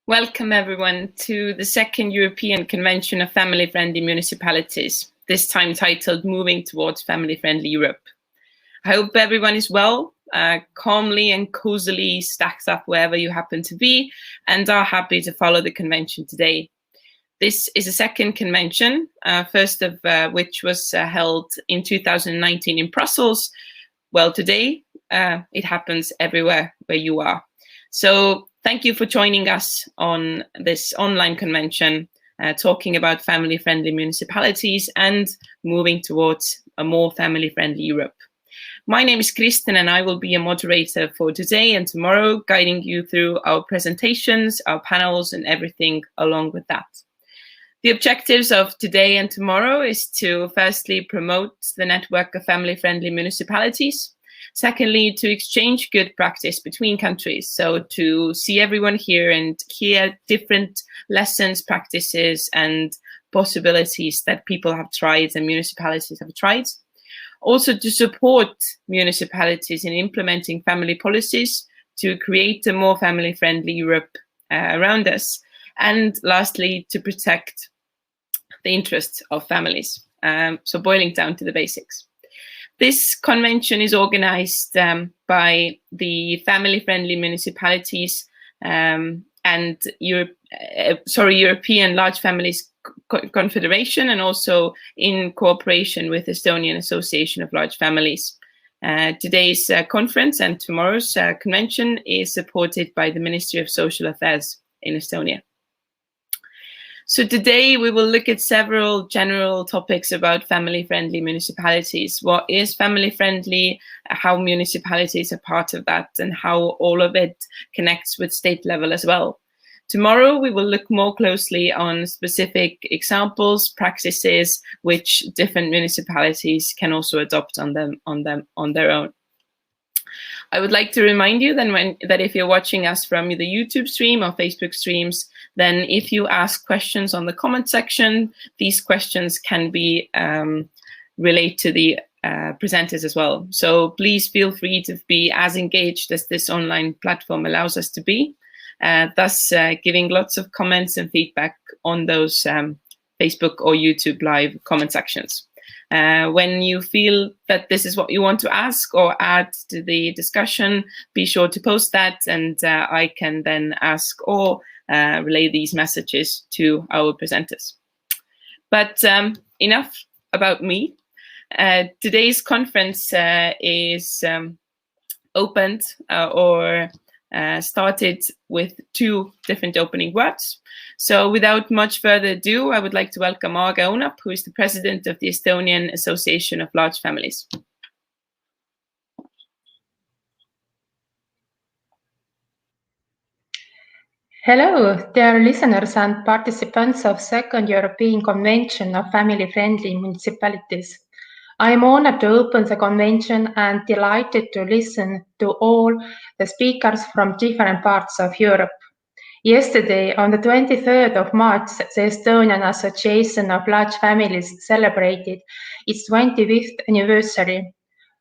Welcome everyone to the second European Convention of Family-Friendly Municipalities, this time titled Moving Towards Family-Friendly Europe. I hope everyone is well, calmly and cozily stacked up wherever you happen to be, and are happy to follow the convention today. This is a second convention, first of which was held in 2019 in Brussels. Well, today it happens everywhere where you are. So thank you for joining us on this online convention, talking about family-friendly municipalities and moving towards a more family-friendly Europe. My name is Kristen and I will be a moderator for today and tomorrow, guiding you through our presentations, our panels and everything along with that. The objectives of today and tomorrow is to firstly promote the network of family-friendly municipalities. Secondly, to exchange good practice between countries, so to see everyone here and hear different lessons, practices, and possibilities that people have tried and municipalities have tried. Also to support municipalities in implementing family policies to create a more family-friendly Europe around us. And lastly, to protect the interests of families. So boiling down to the basics. This convention is organized by the Family-Friendly Municipalities and European Large Families Confederation, and also in cooperation with Estonian Association of Large Families. Today's conference and tomorrow's convention is supported by the Ministry of Social Affairs in Estonia. So today we will look at several general topics about family-friendly municipalities. What is family-friendly, how municipalities are part of that, and how all of it connects with state level as well. Tomorrow we will look more closely on specific examples, practices, which different municipalities can also adopt on their own. I would like to remind you that if you're watching us from the YouTube stream or Facebook streams, then if you ask questions on the comment section, these questions can be relayed to the presenters as well. So please feel free to be as engaged as this online platform allows us to be, thus giving lots of comments and feedback on those Facebook or YouTube live comment sections. When you feel that this is what you want to ask or add to the discussion, be sure to post that, and I can then ask or relay these messages to our presenters. But enough about me. Today's conference is opened or started with two different opening words. So without much further ado, I would like to welcome Aage Õunap, who is the president of the Estonian Association of Large Families. Hello, dear listeners and participants of Second European Convention of Family-Friendly Municipalities. I am honored to open the convention and delighted to listen to all the speakers from different parts of Europe. Yesterday, on the 23rd of March, the Estonian Association of Large Families celebrated its 25th anniversary.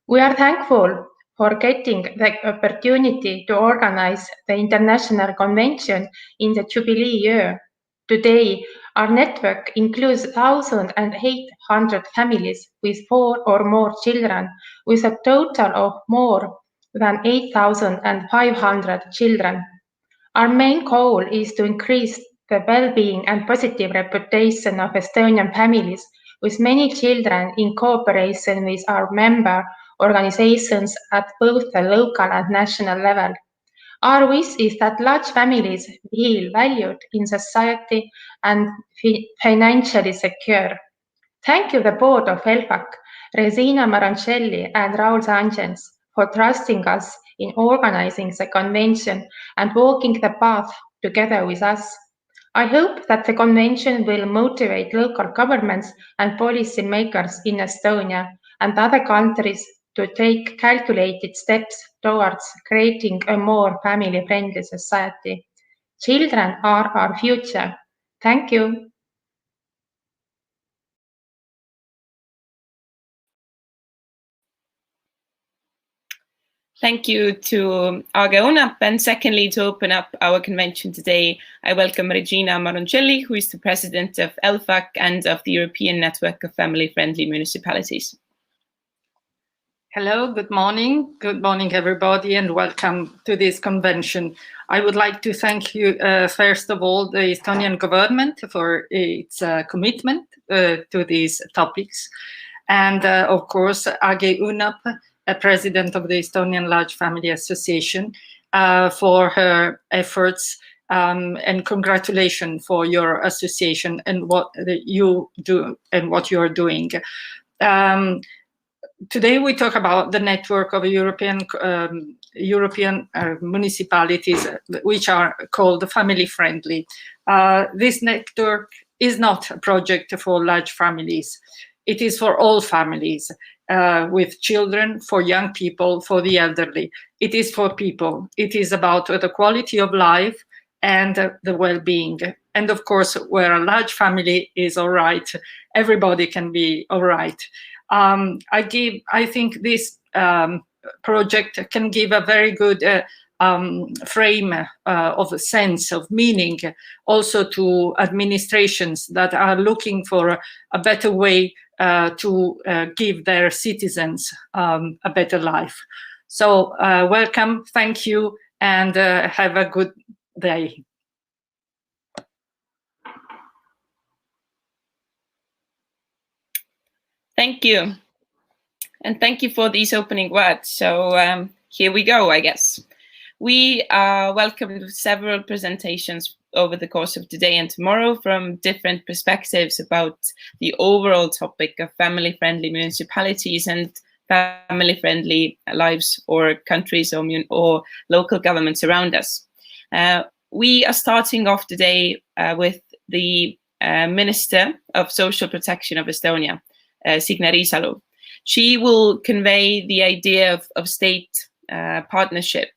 We are thankful for getting the opportunity to organize the International Convention in the Jubilee year. Today, our network includes 1,800 families with 4 or more children, with a total of more than 8,500 children. Our main goal is to increase the well-being and positive reputation of Estonian families with many children in cooperation with our member organizations at both the local and national level. Our wish is that large families feel valued in society and financially secure. Thank you the board of ELFAC, Resina Marancelli and Raul Sánchez for trusting us in organizing the convention and walking the path together with us. I hope that the convention will motivate local governments and policy makers in Estonia and other countries to take calculated steps towards creating a more family-friendly society. Children are our future. Thank you. Thank you to Age Unap, and secondly, to open up our convention today, I welcome Regina Maroncelli, who is the president of ELFAC and of the European Network of Family-Friendly Municipalities. Hello, good morning. Good morning, everybody, and welcome to this convention. I would like to thank you, first of all, the Estonian government for its commitment to these topics. And of course, Age Unap, president of the Estonian Large Family Association, for her efforts, and congratulations for your association and what you do and what you are doing. Today we talk about the network of European municipalities, which are called family-friendly. This network is not a project for large families. It is for all families, with children, for young people, for the elderly. It is for people. It is about the quality of life and the well-being. And of course, where a large family is all right, everybody can be all right. I think this project can give a very good frame of a sense of meaning also to administrations that are looking for a better way to give their citizens a better life. So welcome, thank you, and have a good day. Thank you. And thank you for these opening words. So here we go, I guess. We welcomed several presentations over the course of today and tomorrow from different perspectives about the overall topic of family-friendly municipalities and family-friendly lives or countries or local governments around us. We are starting off today with the Minister of Social Protection of Estonia, Signe Riisalo. She will convey the idea of state partnership.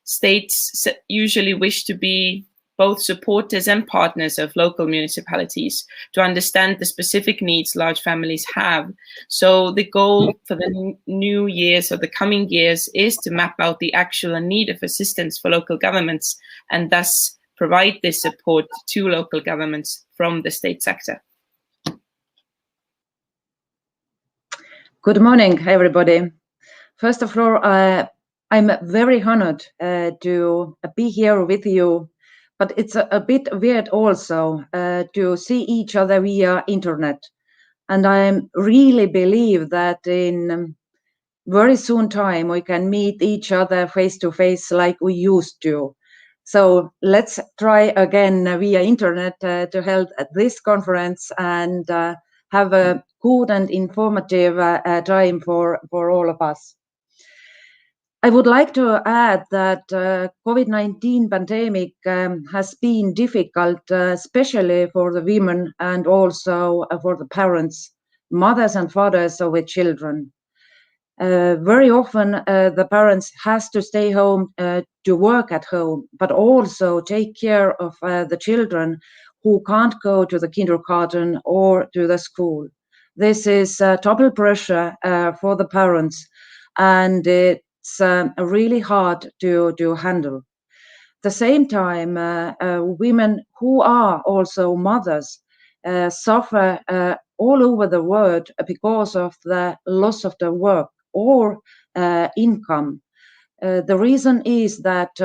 States usually wish to be both supporters and partners of local municipalities to understand the specific needs large families have. So the goal for the new years or the coming years is to map out the actual need of assistance for local governments and thus provide this support to local governments from the state sector. Good morning, everybody. First of all, I'm very honored to be here with you, but it's a bit weird also to see each other via internet. And I really believe that in very soon time we can meet each other face to face like we used to. So let's try again via internet to hold this conference and have a good and informative time for all of us. I would like to add that COVID-19 pandemic has been difficult, especially for the women and also for the parents, mothers and fathers of the children. Very often the parents has to stay home to work at home, but also take care of the children who can't go to the kindergarten or to the school. This is double pressure for the parents, and it's really hard to handle. At the same time, women who are also mothers suffer all over the world because of the loss of the work or income. The reason is that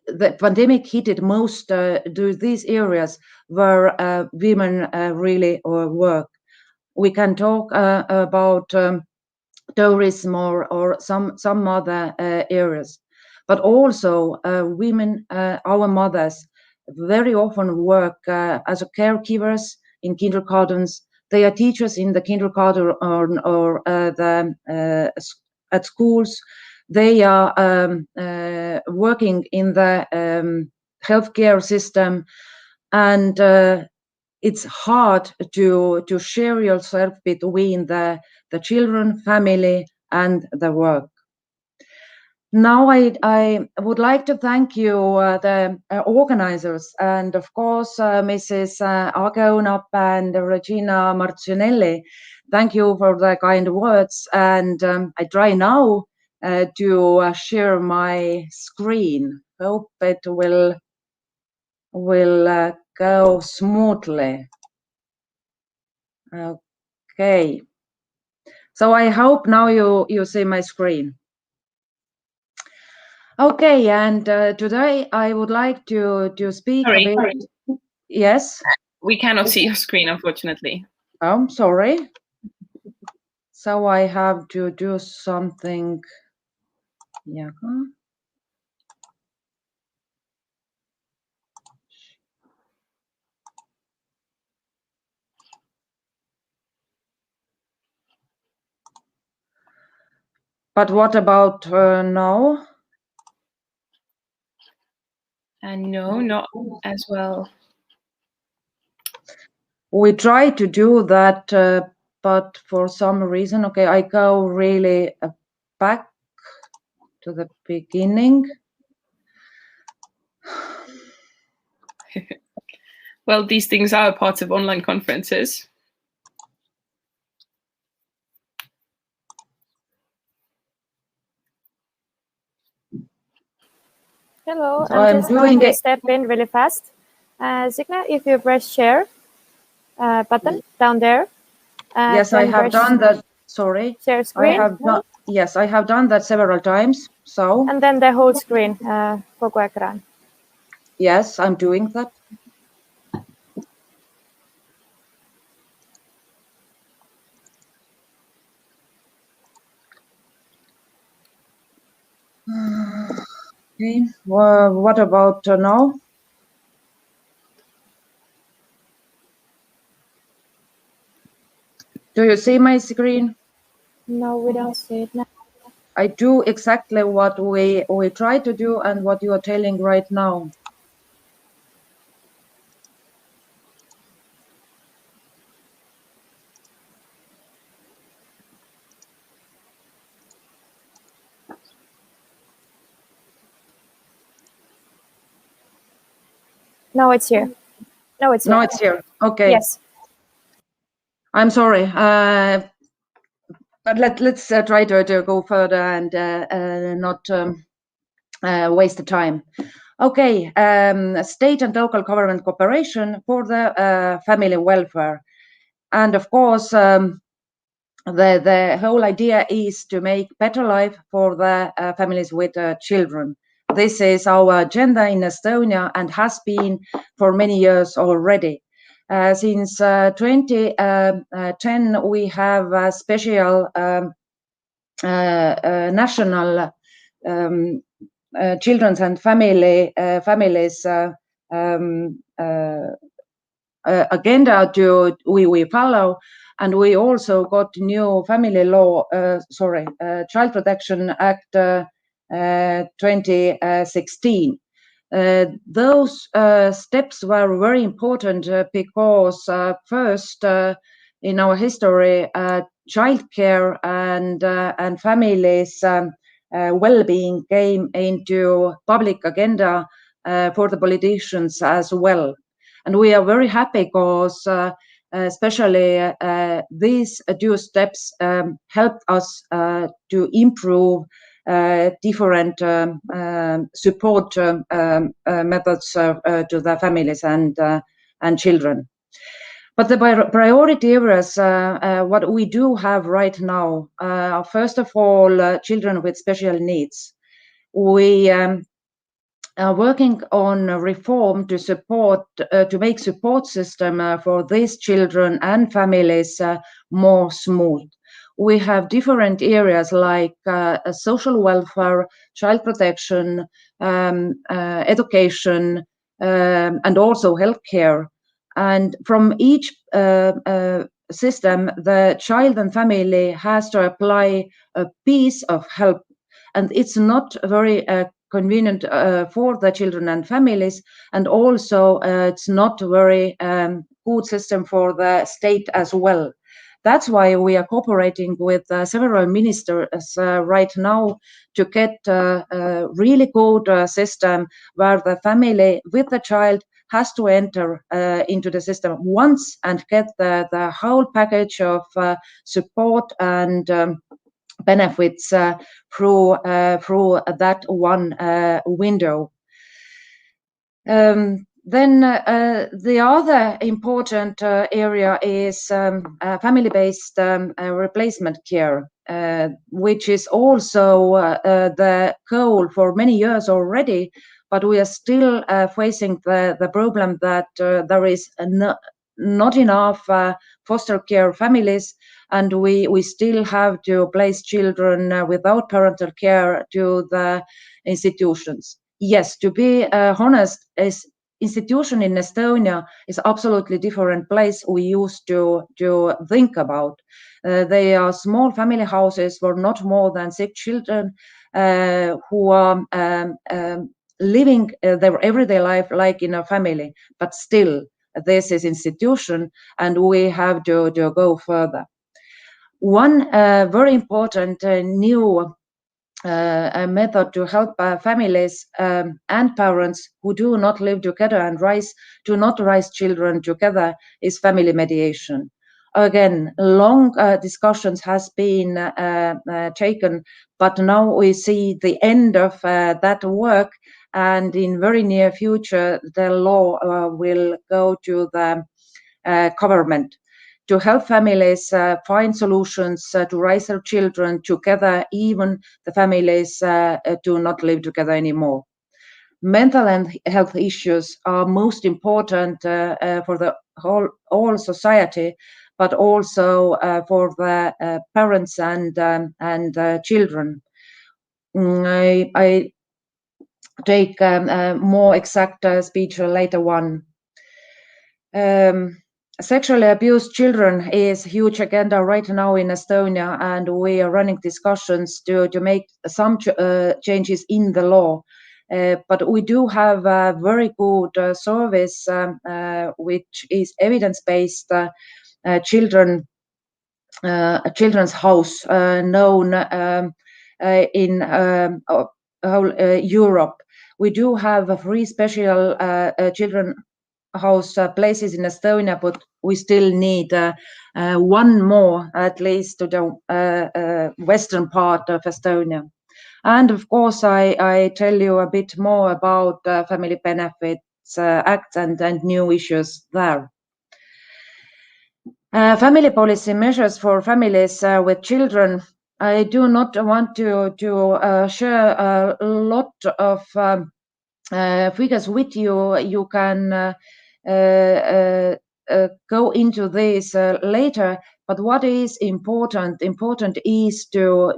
the pandemic hit most to these areas where women really work. We can talk about tourism or some other areas, but also women, our mothers, very often work as caregivers in kindergartens. They are teachers in the kindergarten or at schools. They are working in the healthcare system, and it's hard to share yourself between the children, family, and the work. Now I would like to thank you, the organizers, and of course Mrs. Age Unap and Regina Marcinelli, Thank you for the kind words. And I try now to share my screen. Hope it will go smoothly. Okay. So I hope now you see my screen. Okay, and today I would like to speak a bit. Yes? We cannot see your screen, unfortunately. Oh, sorry. So I have to do something. Yeah. But what about now? No, not as well. We try to do that, but for some reason, okay, I go really back to the beginning. Well, these things are part of online conferences. Hello, So I'm just going to it. step in really fast. Signe, if you press share button down there. Yes, I have done that. Sorry. Share screen. Yes, I have done that several times. So. And then the whole screen, kogu ekraan. Yes, I'm doing that. Okay. Well, what about now? Do you see my screen? No, we don't see it now. I do exactly what we try to do and what you are telling right now. No, it's here. No, it's here. No, it's here. Okay. Yes. I'm sorry. But let's try to go further and not waste the time. Okay. State and local government cooperation for the family welfare. And of course, the whole idea is to make better life for the families with children. This is our agenda in Estonia and has been for many years already. Since 2010, we have a special national children's and families agenda we follow, and we also got new family law, Child Protection Act 2016. Those steps were very important because first in our history, childcare and families' well-being came into public agenda for the politicians as well. And we are very happy because especially these two steps helped us to improve different support methods to the families and children. But the priority areas, what we do have right now, first of all, children with special needs. We are working on reform to support, to make support system for these children and families more smooth. We have different areas like social welfare, child protection, education, and also healthcare. And from each system, the child and family has to apply a piece of help. And it's not very convenient for the children and families. And also it's not very good system for the state as well. That's why we are cooperating with several ministers right now to get a really good system where the family with the child has to enter into the system once and get the whole package of support and benefits through that one window. Then the other important area is family-based replacement care, which is also the goal for many years already, but we are still facing the problem that there is not enough foster care families, and we still have to place children without parental care to the institutions. Yes, to be honest, institution in Estonia is absolutely different place we used to think about. They are small family houses for not more than 6 children who are living their everyday life like in a family, but still this is institution and we have to go further. One very important new a method to help families and parents who do not live together and do not raise children together is family mediation. Again, long discussions has been taken, but now we see the end of that work, and in very near future the law will go to the government to help families find solutions to raise their children together, even the families do not live together anymore. Mental health issues are most important for the whole society, but also for the parents and children. I take more exact speech later on. Sexually abused children is a huge agenda right now in Estonia, and we are running discussions to make some changes in the law. But we do have a very good service, which is evidence-based children's house, known in whole Europe. We do have 3 special children house places in Estonia, but we still need one more at least to the western part of Estonia. And of course, I tell you a bit more about Family Benefits Act and new issues there. Family policy measures for families with children. I do not want to share a lot of figures with you. You can go into this later, but what is important is to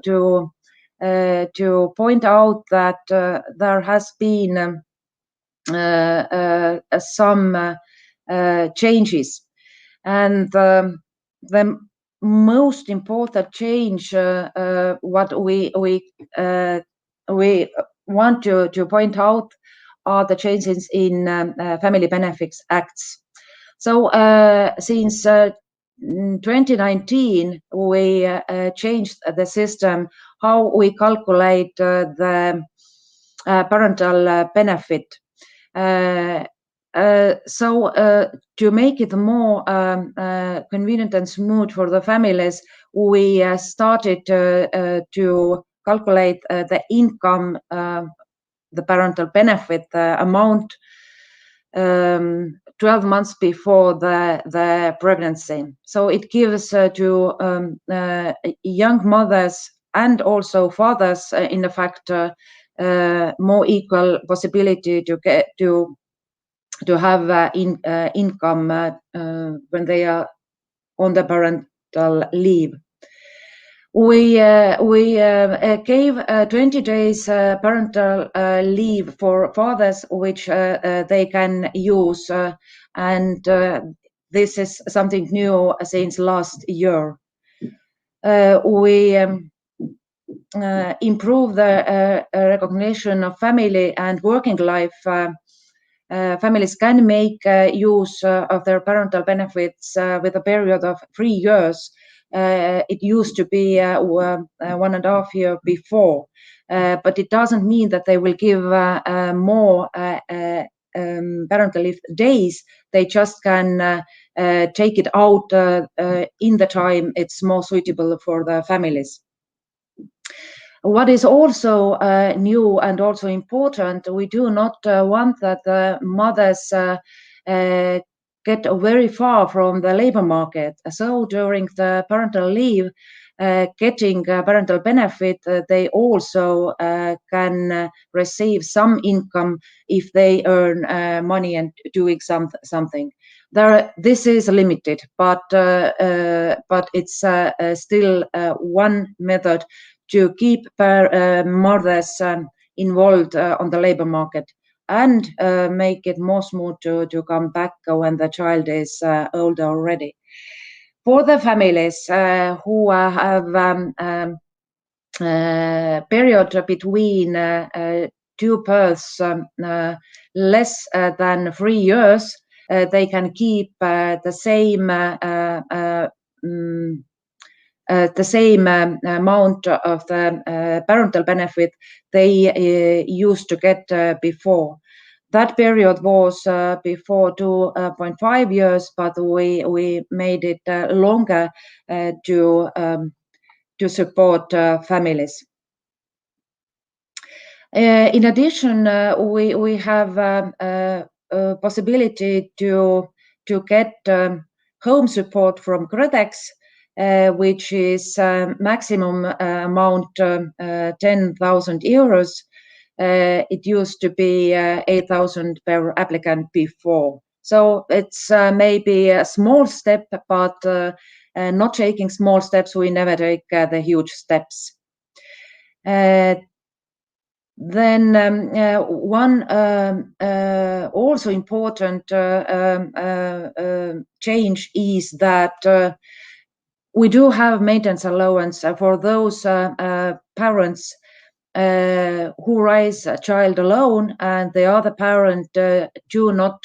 point out that there has been some changes, and the most important change what we want to point out are the changes in Family Benefits Acts. So since 2019, we changed the system how we calculate the parental benefit. So to make it more convenient and smooth for the families, we started to calculate the income, the parental benefit amount 12 months before the pregnancy. So it gives to young mothers and also fathers, in fact, more equal possibility to get to have income when they are on the parental leave. We gave 20 days parental leave for fathers, which they can use, and this is something new since last year. We improve the recognition of family and working life. Families can make use of their parental benefits with a period of 3 years. It used to be 1.5 years before, but it doesn't mean that they will give more parental leave days, they just can take it out in the time it's more suitable for the families. What is also new and also important, we do not want that the mothers get very far from the labor market. So during the parental leave, getting parental benefit, they also can receive some income if they earn money and doing something. This is limited, but it's still one method to keep mothers involved on the labor market and make it more smooth to come back when the child is older already. For the families who have period between two births less than 3 years, they can keep the same amount of the parental benefit they used to get before. That period was before 2.5 years, but we made it longer to support families. In addition, we have a possibility to get home support from Kredex, which is maximum amount 10,000 euros. It used to be 8,000 per applicant before. So it's maybe a small step, but not taking small steps, we never take the huge steps. Then one also important change is that we do have maintenance allowance for those parents who raise a child alone and the other parent do not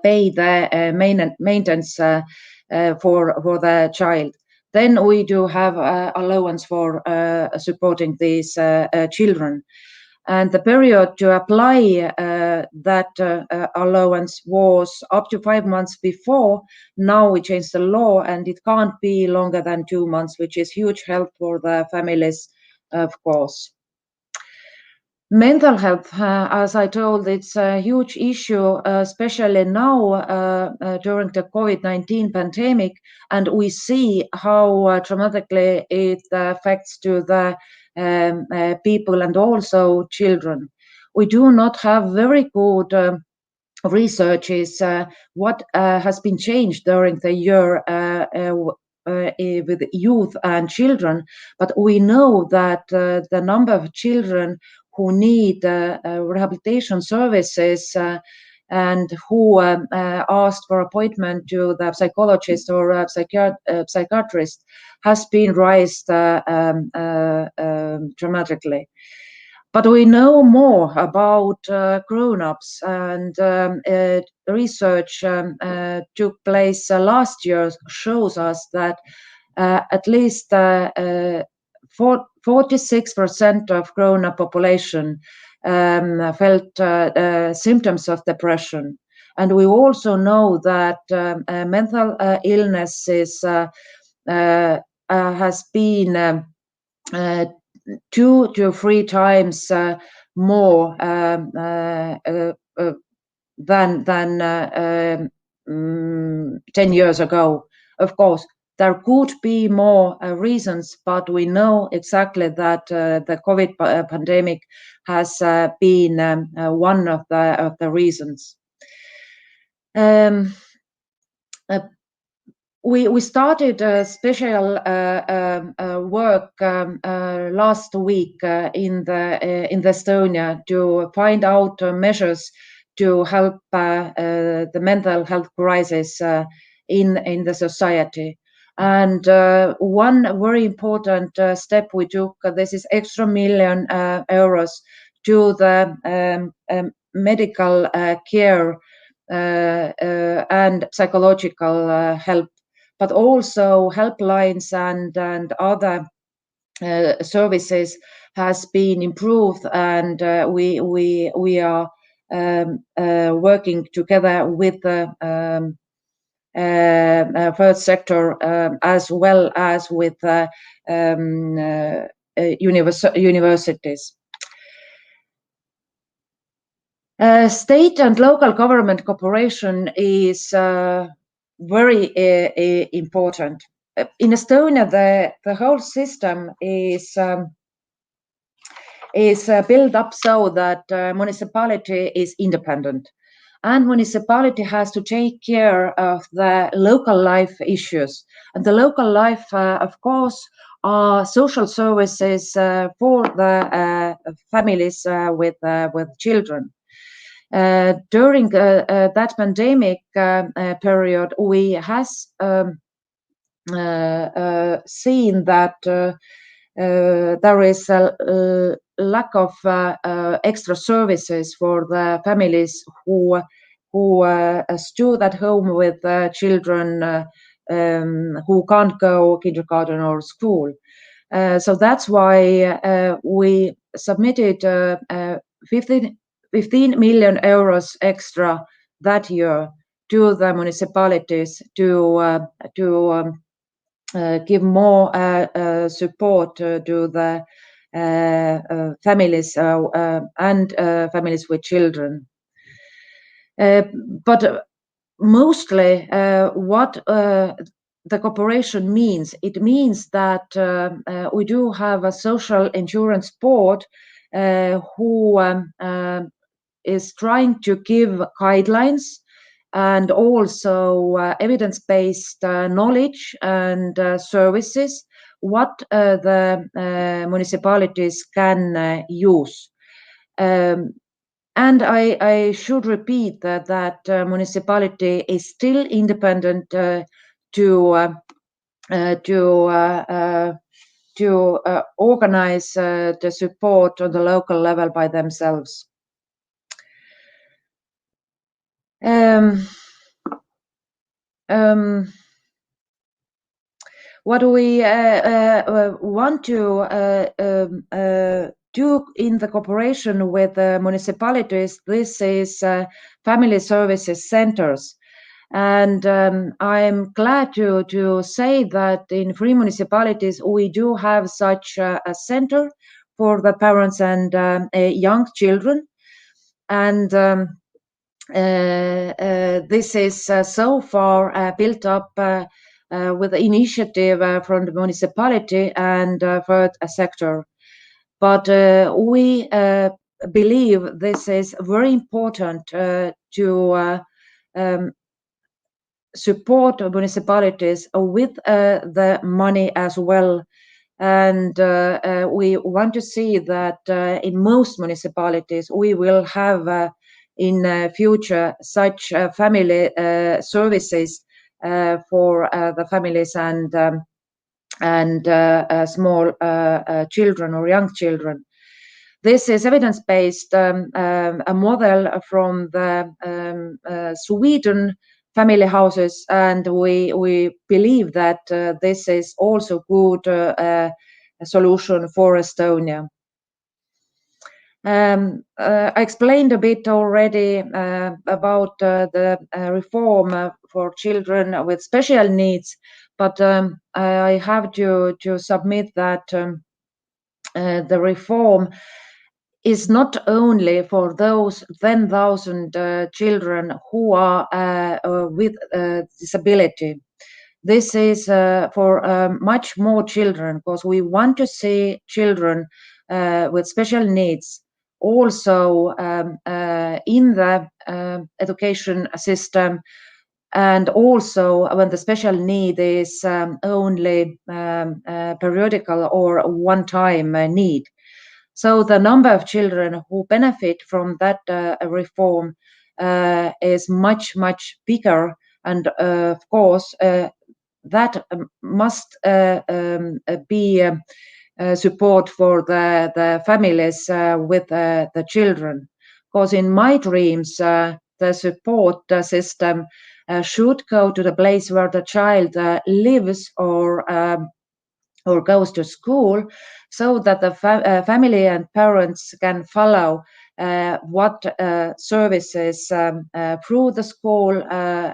pay the maintenance for the child. Then we do have allowance for supporting these children. And the period to apply that allowance was up to 5 months before. Now we changed the law and it can't be longer than 2 months, which is huge help for the families, of course. Mental health, as I told, it's a huge issue, especially now during the COVID-19 pandemic, and we see how dramatically it affects to the people and also children. We do not have very good researches what has been changed during the year with youth and children, but we know that the number of children who need rehabilitation services and who asked for appointment to the psychologist or a psychiatrist has been raised dramatically. But we know more about grown-ups, and research took place last year shows us that at least 46% of grown-up population felt symptoms of depression. And we also know that mental illness has been 2 to 3 times more than 10 years ago. Of course, there could be more reasons, but we know exactly that the COVID pandemic has been one of the reasons. We started a special work last week in Estonia to find out measures to help the mental health crisis in the society. And one very important step we took, this is extra million euros to the medical care and psychological help, but also helplines and other services has been improved, and we are working together with the third sector as well as with universities. State and local government cooperation is very important. In Estonia, the whole system is built up so that municipality is independent, and municipality has to take care of the local life issues. And the local life, of course, are social services for the families with children. During that pandemic period, we has seen that there is a lack of extra services for the families who stood at home with children who can't go kindergarten or school. So that's why we submitted 15 million euros extra that year to the municipalities to give more support to the families and families with children. But mostly what the cooperation means, it means that we do have a social insurance board who is trying to give guidelines and also evidence-based knowledge and services what the municipalities can use. And I should repeat that municipality is still independent to organize the support on the local level by themselves. What we want to do in the cooperation with the municipalities, this is family services centers. And I'm glad to say that in 3 municipalities we do have such a center for the parents and young children. And this is so far built up with the initiative from the municipality and third sector. But we believe this is very important to support municipalities with the money as well. And we want to see that in most municipalities we will have in future such family services for the families and small children or young children. This is evidence-based, a model from the Sweden family houses, and we believe that this is also good solution for Estonia. I explained a bit already about the reform for children with special needs, but I have to submit that the reform is not only for those 10,000 children who are with disability. This is for much more children, because we want to see children with special needs also in the education system, and also when the special need is only periodical or one-time need. So the number of children who benefit from that reform is much, much bigger. And of course, that must be support for the families with the children. Because in my dreams, the support system should go to the place where the child lives or or goes to school, so that the family and parents can follow what services through the school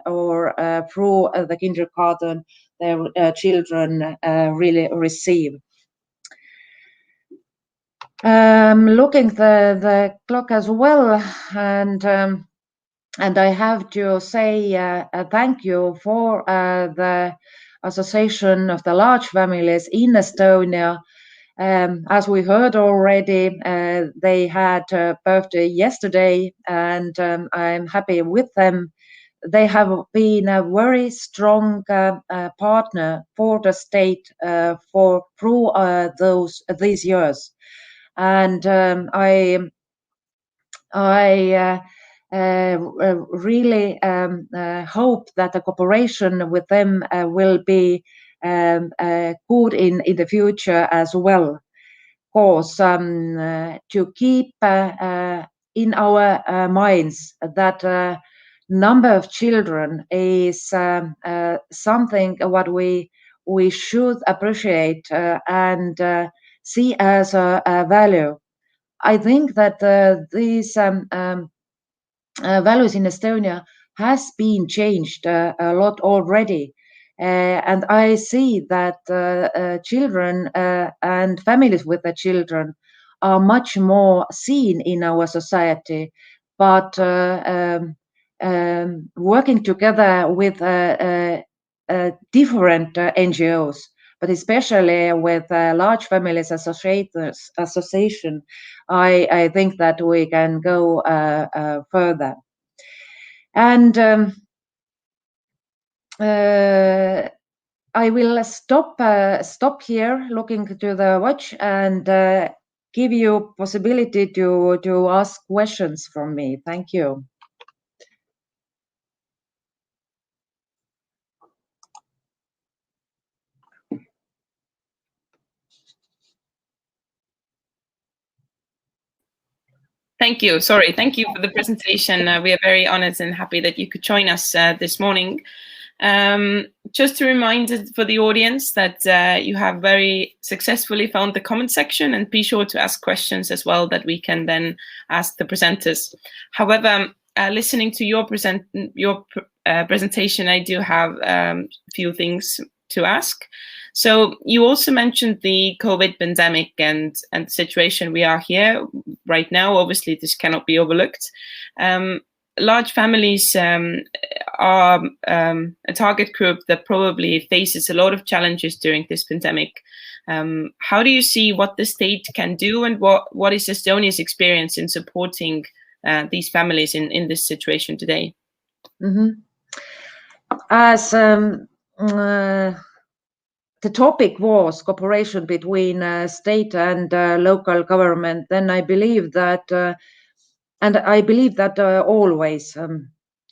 or through the kindergarten their children really receive. Looking the clock as well, and I have to say thank you for the Association of the Large Families in Estonia. As we heard already, they had a birthday yesterday, and I'm happy with them. They have been a very strong partner for the state through these years, and I really hope that the cooperation with them will be good in the future as well. Of course, to keep in our minds that number of children is something what we should appreciate and see as a value. I think that these values in Estonia has been changed a lot already. And I see that children and families with the children are much more seen in our society, but working together with different NGOs, but especially with Large Families Association, I think that we can go further. And I will stop here, looking to the watch, and give you possibility to ask questions from me. Thank you. Thank you. Sorry. Thank you for the presentation. We are very honored and happy that you could join us this morning. Just a reminder for the audience that you have very successfully found the comment section, and be sure to ask questions as well that we can then ask the presenters. However, listening to your presentation, I do have a few things to ask. So you also mentioned the COVID pandemic and the situation we are here right now. Obviously, this cannot be overlooked. Large families are a target group that probably faces a lot of challenges during this pandemic. How do you see what the state can do, and what is Estonia's experience in supporting these families in this situation today? Mm-hmm. As the topic was cooperation between state and local government, then I believe that, always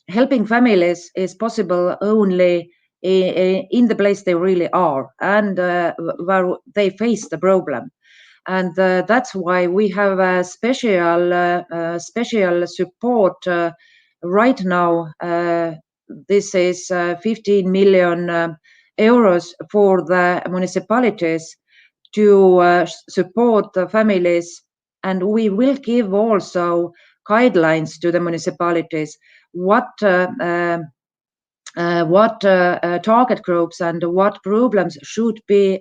helping families is possible only in the place they really are and where they face the problem. And that's why we have a special support right now. This is 15 million euros for the municipalities to support the families, and we will give also guidelines to the municipalities what target groups and what problems should be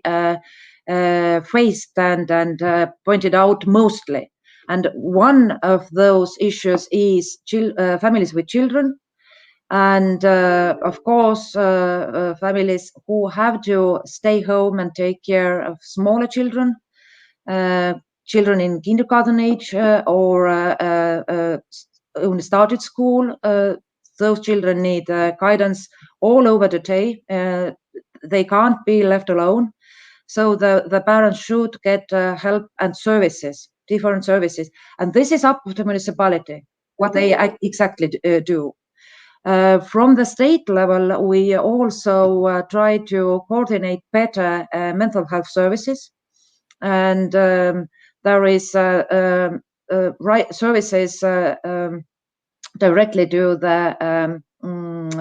faced and pointed out mostly. And one of those issues is families with children. And of course, families who have to stay home and take care of smaller children, children in kindergarten age or only started school. Those children need guidance all over the day. They can't be left alone. So the parents should get help and services, different services. And this is up to the municipality, what they exactly do. From the state level, we also try to coordinate better mental health services, and there is services directly to the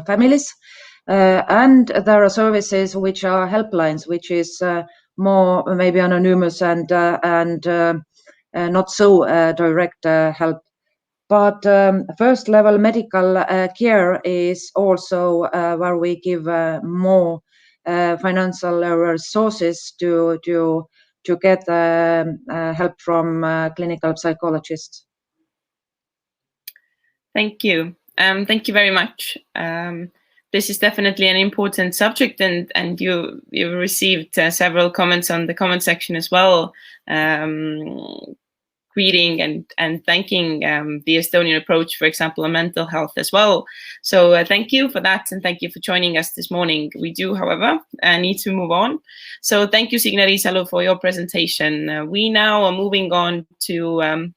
families, and there are services which are helplines, which is more maybe anonymous and not so direct help. But first level medical care is also where we give more financial resources to get help from clinical psychologists. Thank you. Thank you very much. This is definitely an important subject, and you received several comments on the comment section as well, greeting and thanking the Estonian approach, for example, on mental health as well. So thank you for that, and thank you for joining us this morning. We do, however, need to move on. So thank you, Signe Riisalu, for your presentation. We now are moving on to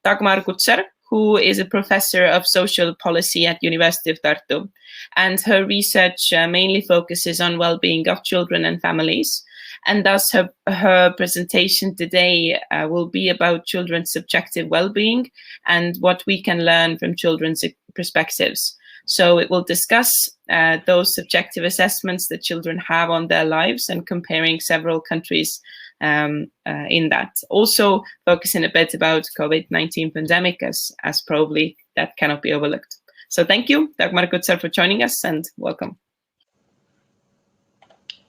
Dagmar Kutser, who is a professor of social policy at University of Tartu. And her research mainly focuses on well-being of children and families. And thus her presentation today will be about children's subjective well-being and what we can learn from children's perspectives. So it will discuss those subjective assessments that children have on their lives and comparing several countries in that. Also focusing a bit about COVID-19 pandemic, as probably that cannot be overlooked. So thank you, Dagmar Kutser, for joining us, and welcome.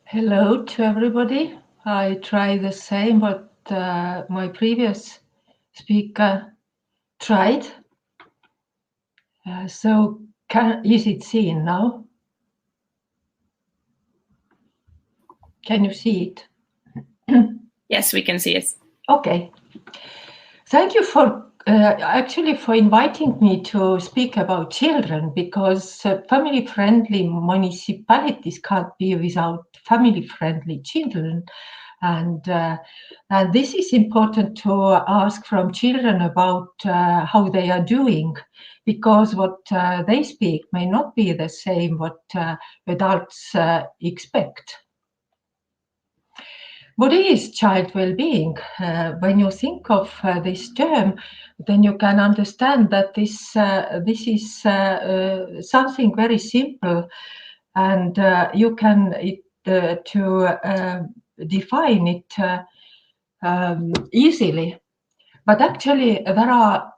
Hello to everybody. I try the same what my previous speaker tried. So is it seen now? Can you see it? Yes, we can see it. Okay. Thank you for actually for inviting me to speak about children, because family-friendly municipalities can't be without family-friendly children. And this is important to ask from children about how they are doing, because what they speak may not be the same what adults expect. What is child well-being? When you think of this term, then you can understand that this is something very simple, and you can define it easily. But actually, there are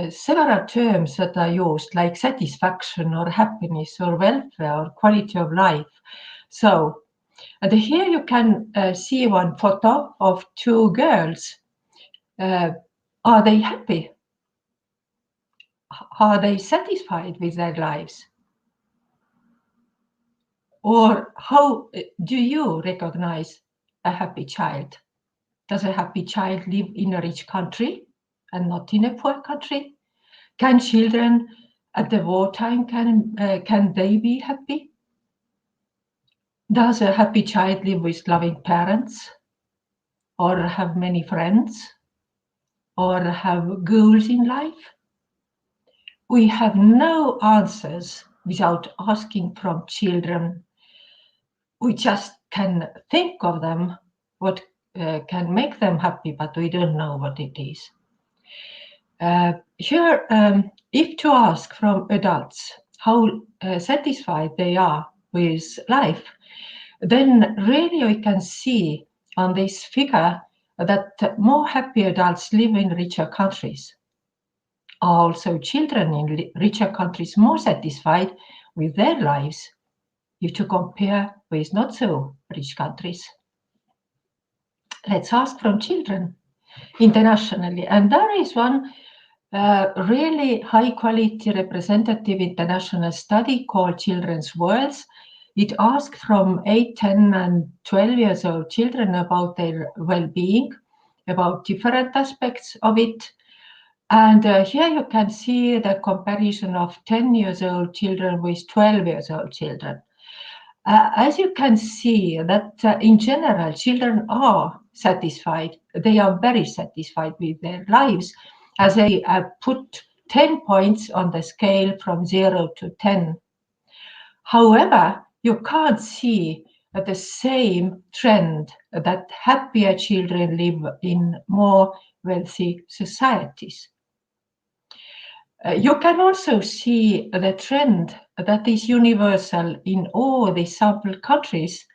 several terms that are used, like satisfaction or happiness or welfare or quality of life. So, and here you can see one photo of two girls. Are they happy? Are they satisfied with their lives? Or how do you recognize a happy child? Does a happy child live in a rich country and not in a poor country? Can children at the wartime, can they be happy? Does a happy child live with loving parents, or have many friends, or have goals in life? We have no answers without asking from children. We just can think of them, what can make them happy, but we don't know what it is. Here, if to ask from adults how satisfied they are with life, then really we can see on this figure that more happy adults live in richer countries. Are also children in richer countries more satisfied with their lives if to compare with not so rich countries? Let's ask from children internationally. And there is one really high quality representative international study called Children's Worlds. It asked from 8, 10 and 12 years old children about their well-being, about different aspects of it. And here you can see the comparison of 10 years old children with 12 years old children. As you can see that in general, children are satisfied. They are very satisfied with their lives, as they put 10 points on the scale from 0 to 10. However, you can't see the same trend that happier children live in more wealthy societies. You can also see the trend that is universal in all the sample countries,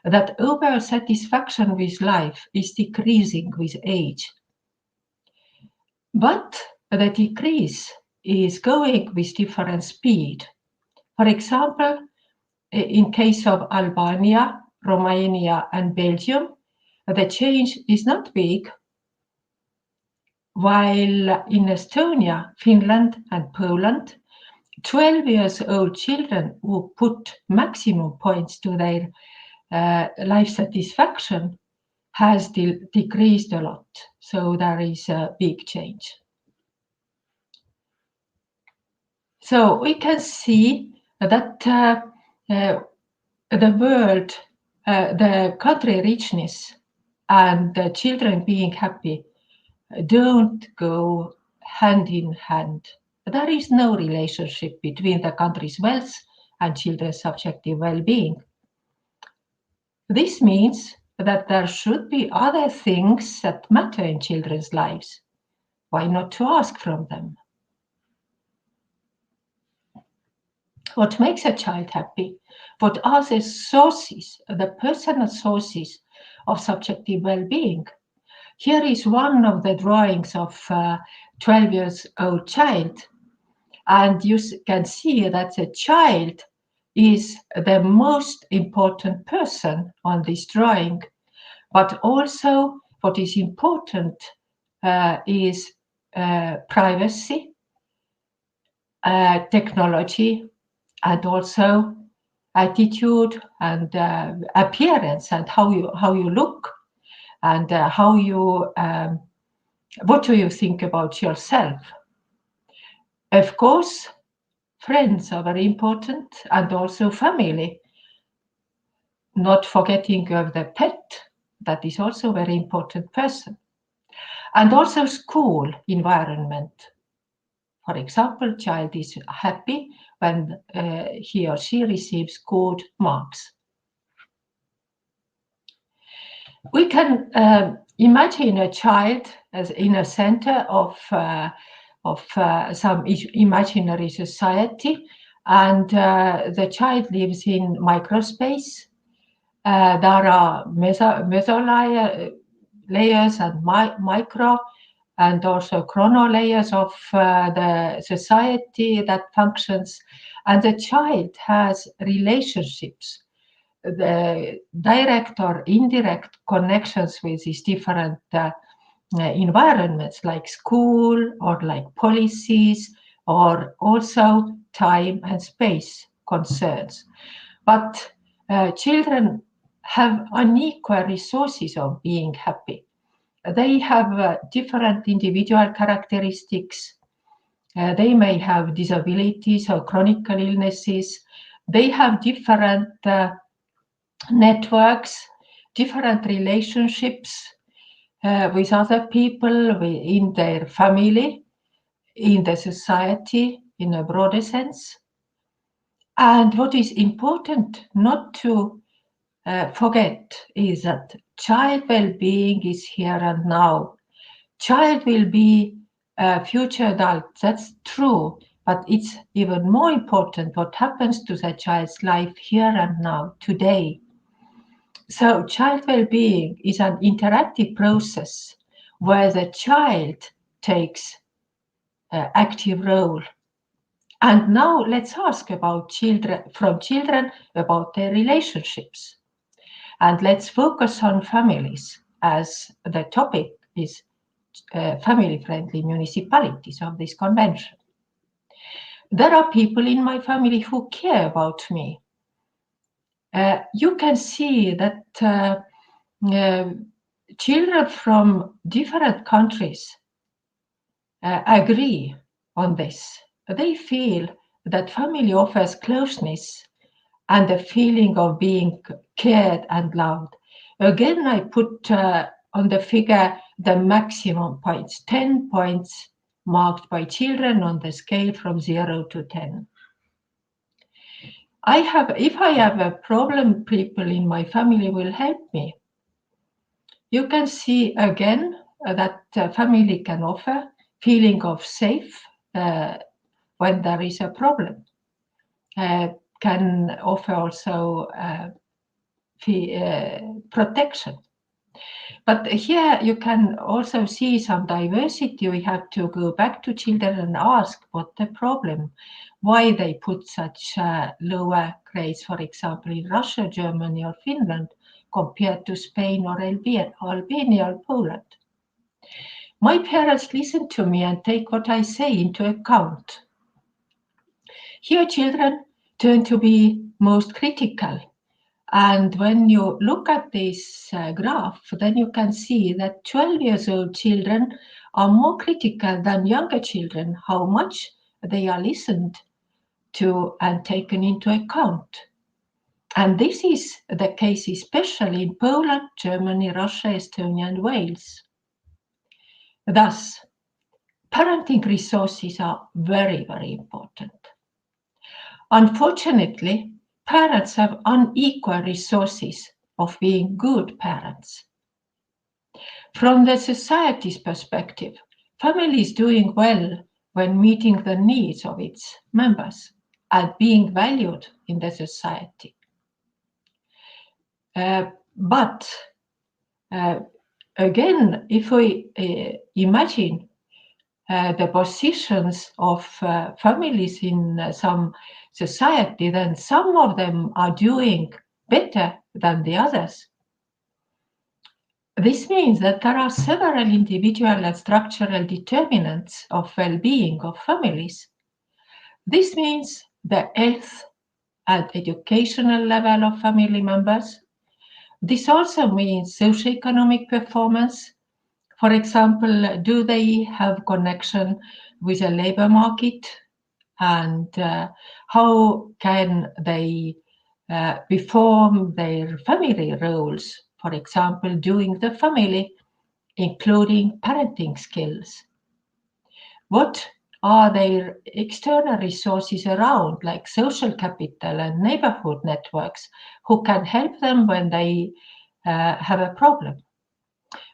that overall satisfaction with life is decreasing with age. But the decrease is going with different speed. For example, in case of Albania, Romania, and Belgium, the change is not big, while in Estonia, Finland, and Poland, 12-year-old children who put maximum points to their life satisfaction has decreased a lot. So there is a big change. So we can see that the world, the country richness and the children being happy don't go hand in hand. There is no relationship between the country's wealth and children's subjective well-being. This means that there should be other things that matter in children's lives. Why not to ask from them? What makes a child happy? What are the sources, the personal sources of subjective well-being? Here is one of the drawings of a 12-year-old child. And you can see that the child is the most important person on this drawing. But also what is important is privacy, technology, and also attitude and appearance, and how you look, and what do you think about yourself? Of course, friends are very important, and also family. Not forgetting of the pet, that is also a very important person. And also school environment. For example, child is happy when he or she receives good marks. We can imagine a child as in a center of some imaginary society, and the child lives in microspace. There are meso layers and micro, and also chrono layers of the society that functions, and the child has relationships, the direct or indirect connections with these different environments, like school or like policies, or also time and space concerns. But children have unequal resources of being happy. They have different individual characteristics. They may have disabilities or chronic illnesses. They have different networks, different relationships with other people in their family, in the society, in a broader sense. And what is important not to forget is that child well-being is here and now. Child will be a future adult, that's true, but it's even more important what happens to the child's life here and now, today. So child well-being is an interactive process where the child takes an active role. And now let's ask about children about their relationships. And let's focus on families, as the topic is family-friendly municipalities of this convention. There are people in my family who care about me. You can see that children from different countries agree on this. They feel that family offers closeness and a feeling of being cared and loved. Again, I put on the figure the maximum points, 10 points marked by children on the scale from 0 to 10. If I have a problem, people in my family will help me. You can see again that family can offer feeling of safe when there is a problem. Can offer also protection. But here you can also see some diversity. We have to go back to children and ask what the problem, why they put such lower grades, for example, in Russia, Germany, or Finland, compared to Spain or Albania or Poland. My parents listen to me and take what I say into account. Here, children turn to be most critical. And when you look at this graph, then you can see that 12 years old children are more critical than younger children, how much they are listened to and taken into account. And this is the case especially in Poland, Germany, Russia, Estonia, and Wales. Thus, parenting resources are very, very important. Unfortunately, parents have unequal resources of being good parents. From the society's perspective, family is doing well when meeting the needs of its members and being valued in the society. But again, if we imagine the positions of families in some society, then some of them are doing better than the others. This means that there are several individual and structural determinants of well-being of families. This means the health and educational level of family members. This also means socioeconomic performance. For example, do they have connection with a labor market? And how can they perform their family roles? For example, doing the family, including parenting skills. What are their external resources around, like social capital and neighborhood networks, who can help them when they have a problem?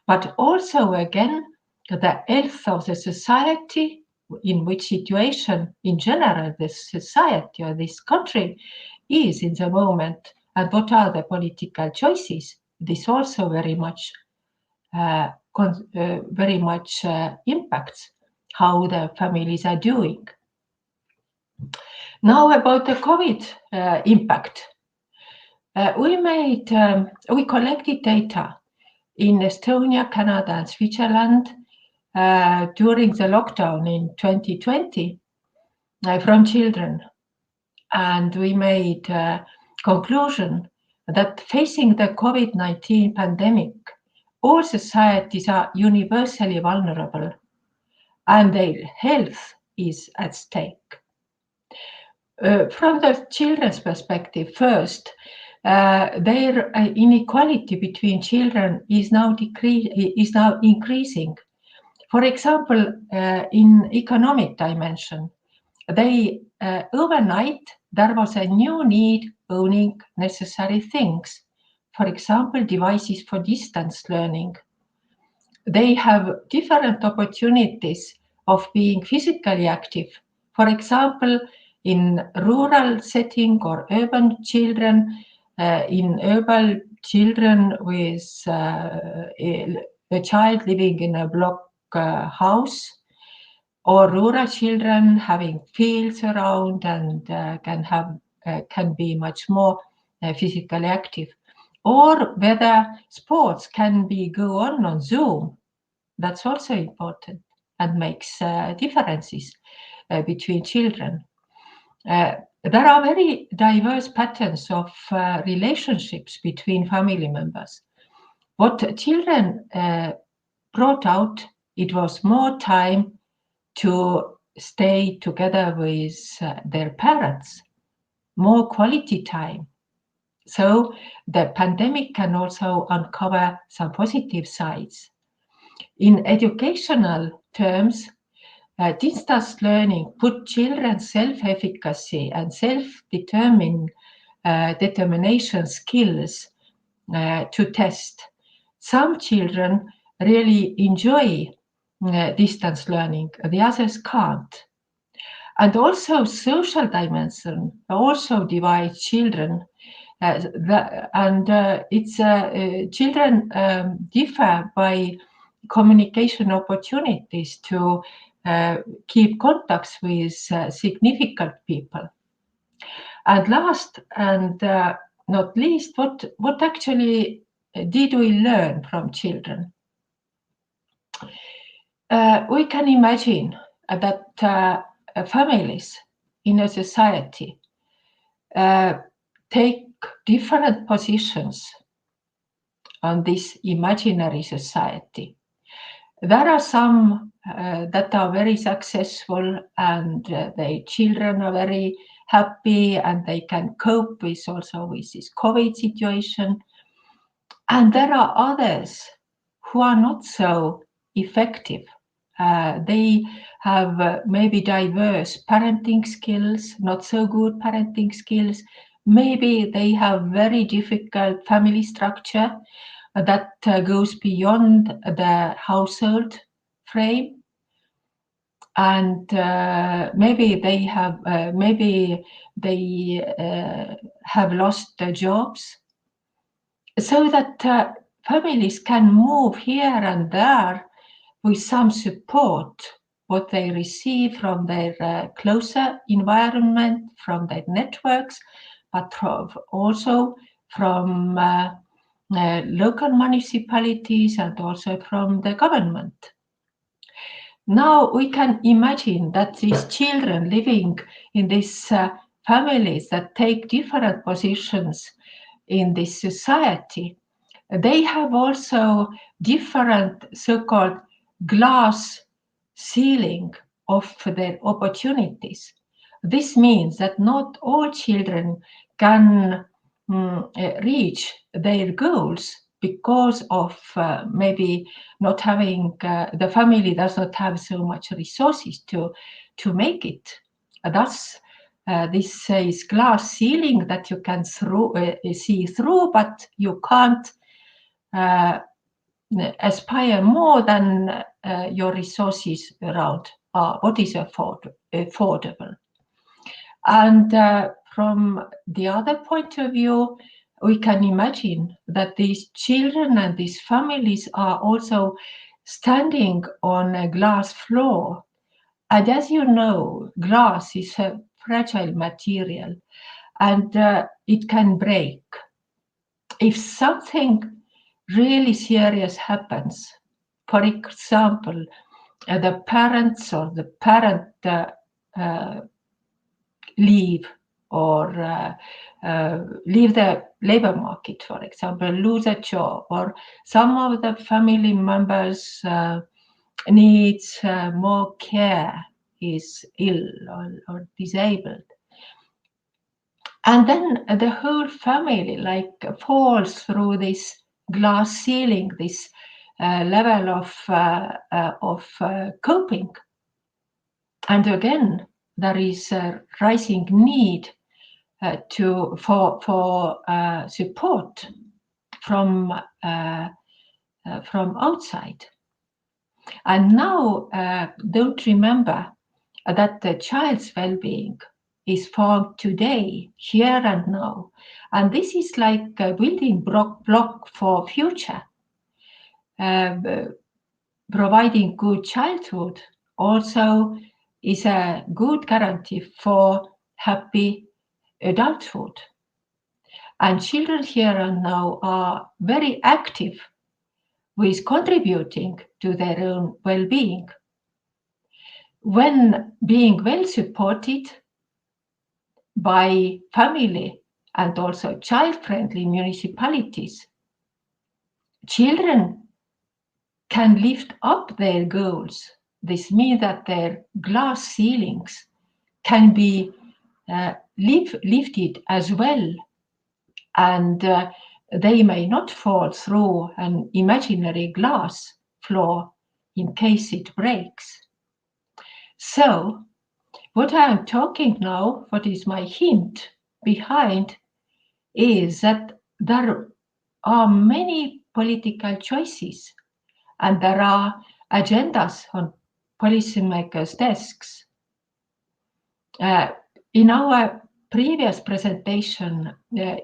But also, again, the health of the society, in which situation, in general, this society or this country is in the moment, and what are the political choices. This also very much impacts how the families are doing. Now about the COVID impact. We collected data in Estonia, Canada, and Switzerland during the lockdown in 2020 from children. And we made a conclusion that facing the COVID-19 pandemic, all societies are universally vulnerable and their health is at stake. From the children's perspective, first, their inequality between children is now increasing. For example, in economic dimension, overnight there was a new need owning necessary things. For example, devices for distance learning. They have different opportunities of being physically active. For example, in rural setting or urban children, with a child living in a block house, or rural children having fields around and can be much more physically active, or whether sports can go on Zoom. That's also important and makes differences between children. There are very diverse patterns of relationships between family members. What children brought out, it was more time to stay together with their parents, more quality time. So the pandemic can also uncover some positive sides. In educational terms, distance learning put children's self-efficacy and self-determination skills to test. Some children really enjoy distance learning, the others can't. And also social dimension also divides children. Children differ by communication opportunities to keep contacts with significant people. And last and not least, what actually did we learn from children? We can imagine that families in a society take different positions on this imaginary society. There are some that are very successful and their children are very happy and they can cope with also with this COVID situation. And there are others who are not so effective. They have maybe diverse parenting skills, not so good parenting skills. Maybe they have very difficult family structure that goes beyond the household frame. And maybe they have lost their jobs. So that families can move here and there with some support, what they receive from their closer environment, from their networks, but also from local municipalities and also from the government. Now we can imagine that these children living in these families that take different positions in this society, they have also different so-called glass ceiling of their opportunities. This means that not all children can reach their goals because of maybe not having, the family does not have so much resources to make it. Thus, this is glass ceiling that you can see through, but you can't aspire more than your resources around what is affordable. And from the other point of view, we can imagine that these children and these families are also standing on a glass floor. And as you know, glass is a fragile material and it can break. If something really serious happens, for example, the parents or the parent leave or leave the labor market, for example, lose a job, or some of the family members needs more care, is ill or disabled. And then the whole family falls through this glass ceiling, this level of coping. And again, there is a rising need for support from outside. And now don't remember that the child's well-being is found today, here and now. And this is like a building block for future. Providing good childhood also is a good guarantee for happy adulthood. And children here and now are very active with contributing to their own well-being. When being well supported by family and also child-friendly municipalities, children can lift up their goals. This means that their glass ceilings can be lifted as well, and they may not fall through an imaginary glass floor in case it breaks. So what I am talking now, what is my hint behind, is that there are many political choices and there are agendas on policymakers' desks. In our previous presentation,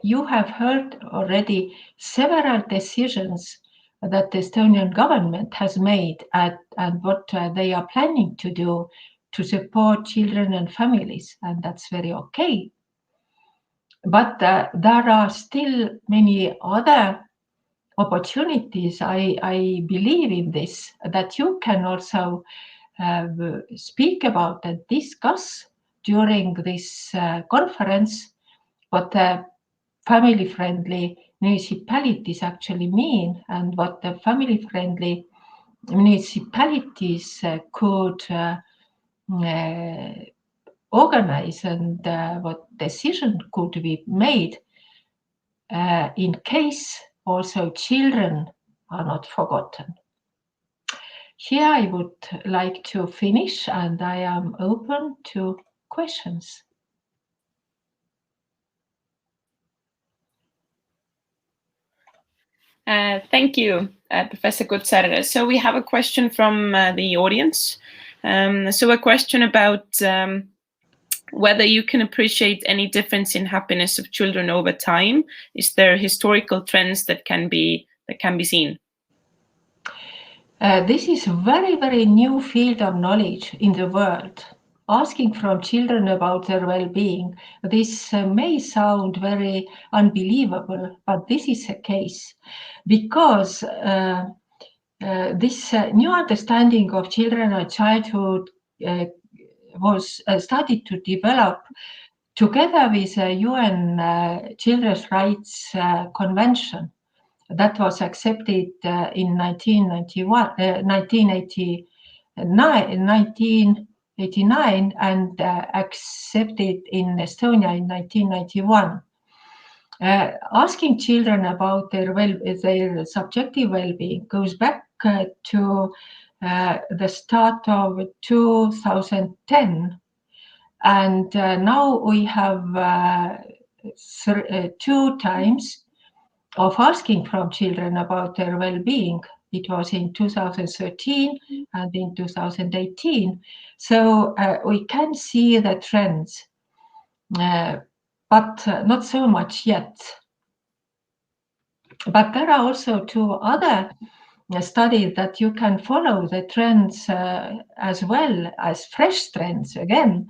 you have heard already several decisions that the Estonian government has made and what they are planning to do to support children and families, and that's very okay. But there are still many other opportunities, I believe in this, that you can also speak about and discuss during this conference what the family-friendly municipalities actually mean and what the family-friendly municipalities could organize and what decision could be made in case also children are not forgotten. Here I would like to finish and I am open to questions. Thank you, Professor Kutsar. So we have a question from the audience. So a question about whether you can appreciate any difference in happiness of children over time. Is there historical trends that can be seen? This is a very, very new field of knowledge in the world. Asking from children about their well-being, this may sound very unbelievable, but this is the case because this new understanding of children and childhood was started to develop together with the UN Children's Rights Convention that was accepted in 1989 and accepted in Estonia in 1991. Asking children about their subjective well-being goes back to the start of 2010, and now we have 2 times of asking from children about their well-being. It was in 2013 and in 2018. So we can see the trends, but not so much yet. But there are also 2 other studies that you can follow the trends as well as fresh trends again.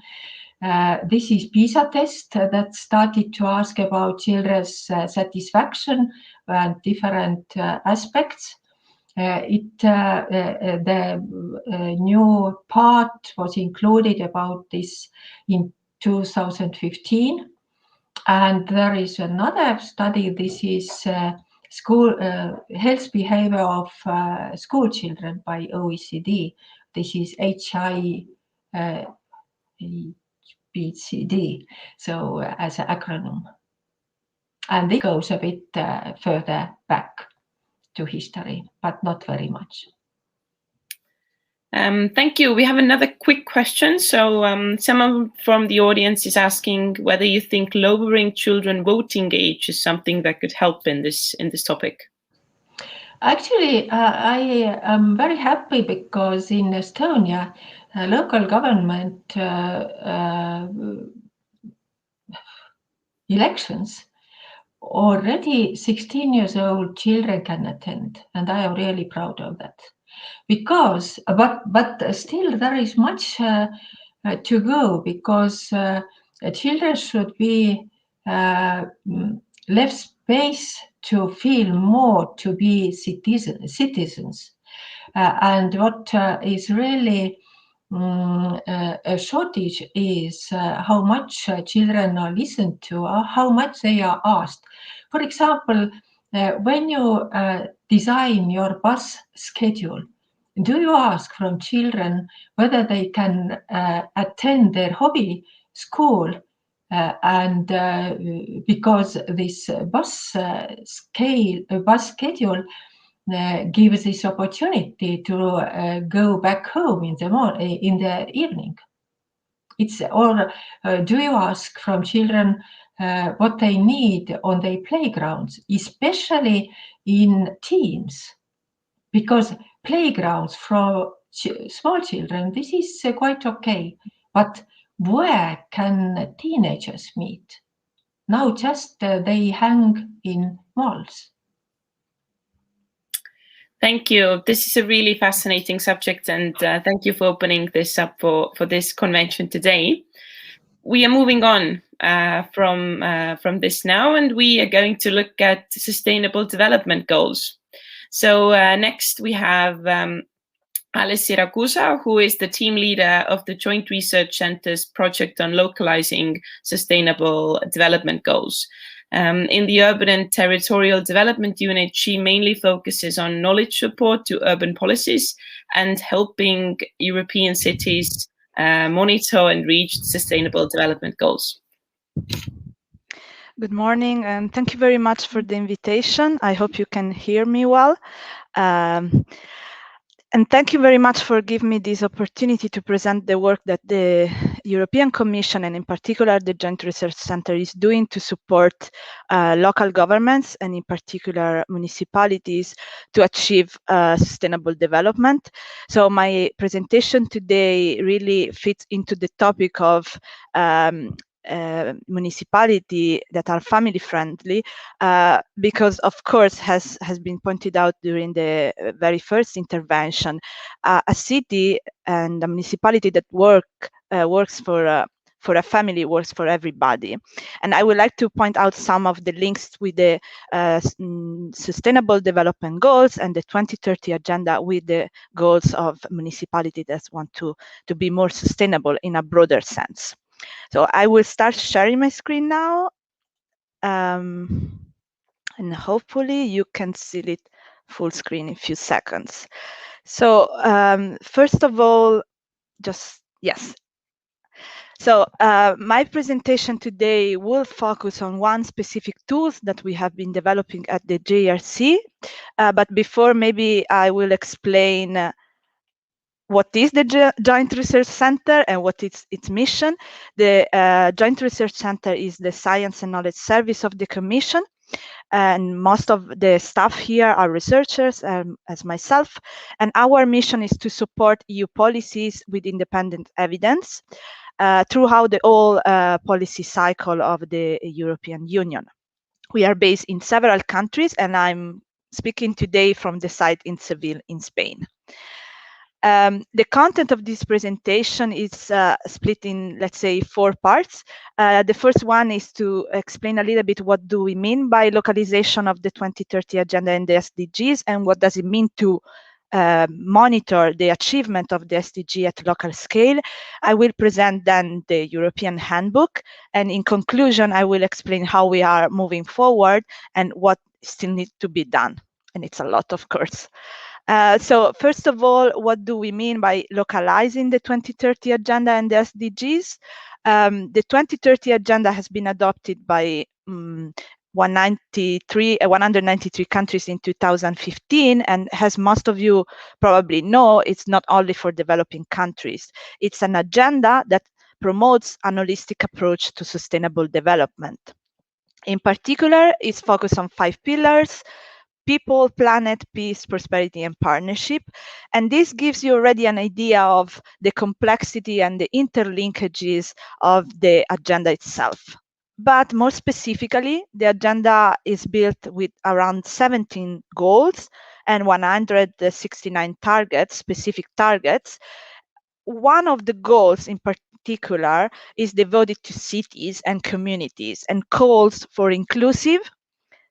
This is PISA test that started to ask about children's satisfaction and different aspects. The new part was included about this in 2015. And there is another study. This is school health behavior of school children by OECD. This is HIBCD, so as an acronym. And it goes a bit further back to history, but not very much. Thank you. We have another quick question. So someone from the audience is asking whether you think lowering children voting age is something that could help in this topic. Actually, I am very happy because in Estonia, local government elections, already 16 years old children can attend, and I am really proud of that. Because, but still there is much to go, because children should be left space to feel more to be citizens. And what is really a shortage is how much children are listened to, or how much they are asked. For example, when you design your bus schedule, do you ask from children whether they can attend their hobby school? And because this bus schedule gives this opportunity to go back home in the evening. It's or do you ask from children what they need on their playgrounds, especially in teams, because playgrounds for small children, this is quite okay. But where can teenagers meet? Now just they hang in malls. Thank you. This is a really fascinating subject, and thank you for opening this up for this convention today. We are moving on from this now, and we are going to look at Sustainable Development Goals. So next we have Teresa Krubska, who is the team leader of the Joint Research Center's project on localizing Sustainable Development Goals. In the Urban and Territorial Development Unit, she mainly focuses on knowledge support to urban policies and helping European cities monitor and reach Sustainable Development Goals. Good morning, and thank you very much for the invitation. I hope you can hear me well. And thank you very much for giving me this opportunity to present the work that the European Commission, and in particular the Joint Research Center, is doing to support local governments, and in particular municipalities, to achieve sustainable development. So my presentation today really fits into the topic of municipality that are family friendly, because of course has been pointed out during the very first intervention, a city and a municipality that works for a family works for everybody. And I would like to point out some of the links with the Sustainable Development Goals and the 2030 Agenda with the goals of municipality that want to be more sustainable in a broader sense. So I will start sharing my screen now, and hopefully you can see it full screen in a few seconds. So first of all, So my presentation today will focus on one specific tool that we have been developing at the JRC, but before maybe I will explain what is the Joint Research Center and what is its mission. The Joint Research Center is the science and knowledge service of the Commission, and most of the staff here are researchers, as myself, and our mission is to support EU policies with independent evidence throughout the whole policy cycle of the European Union. We are based in several countries, and I'm speaking today from the site in Seville in Spain. The content of this presentation is split in, let's say, 4 parts. The first one is to explain a little bit what do we mean by localization of the 2030 Agenda and the SDGs, and what does it mean to monitor the achievement of the SDG at local scale. I will present then the European Handbook, and in conclusion, I will explain how we are moving forward and what still needs to be done. And it's a lot, of course. So first of all, what do we mean by localizing the 2030 Agenda and the SDGs? The 2030 Agenda has been adopted by 193 countries in 2015, and as most of you probably know, it's not only for developing countries. It's an agenda that promotes an holistic approach to sustainable development. In particular, it's focused on 5 pillars: people, planet, peace, prosperity, and partnership. And this gives you already an idea of the complexity and the interlinkages of the agenda itself. But more specifically, the agenda is built with around 17 goals and 169 targets, specific targets. One of the goals in particular is devoted to cities and communities and calls for inclusive,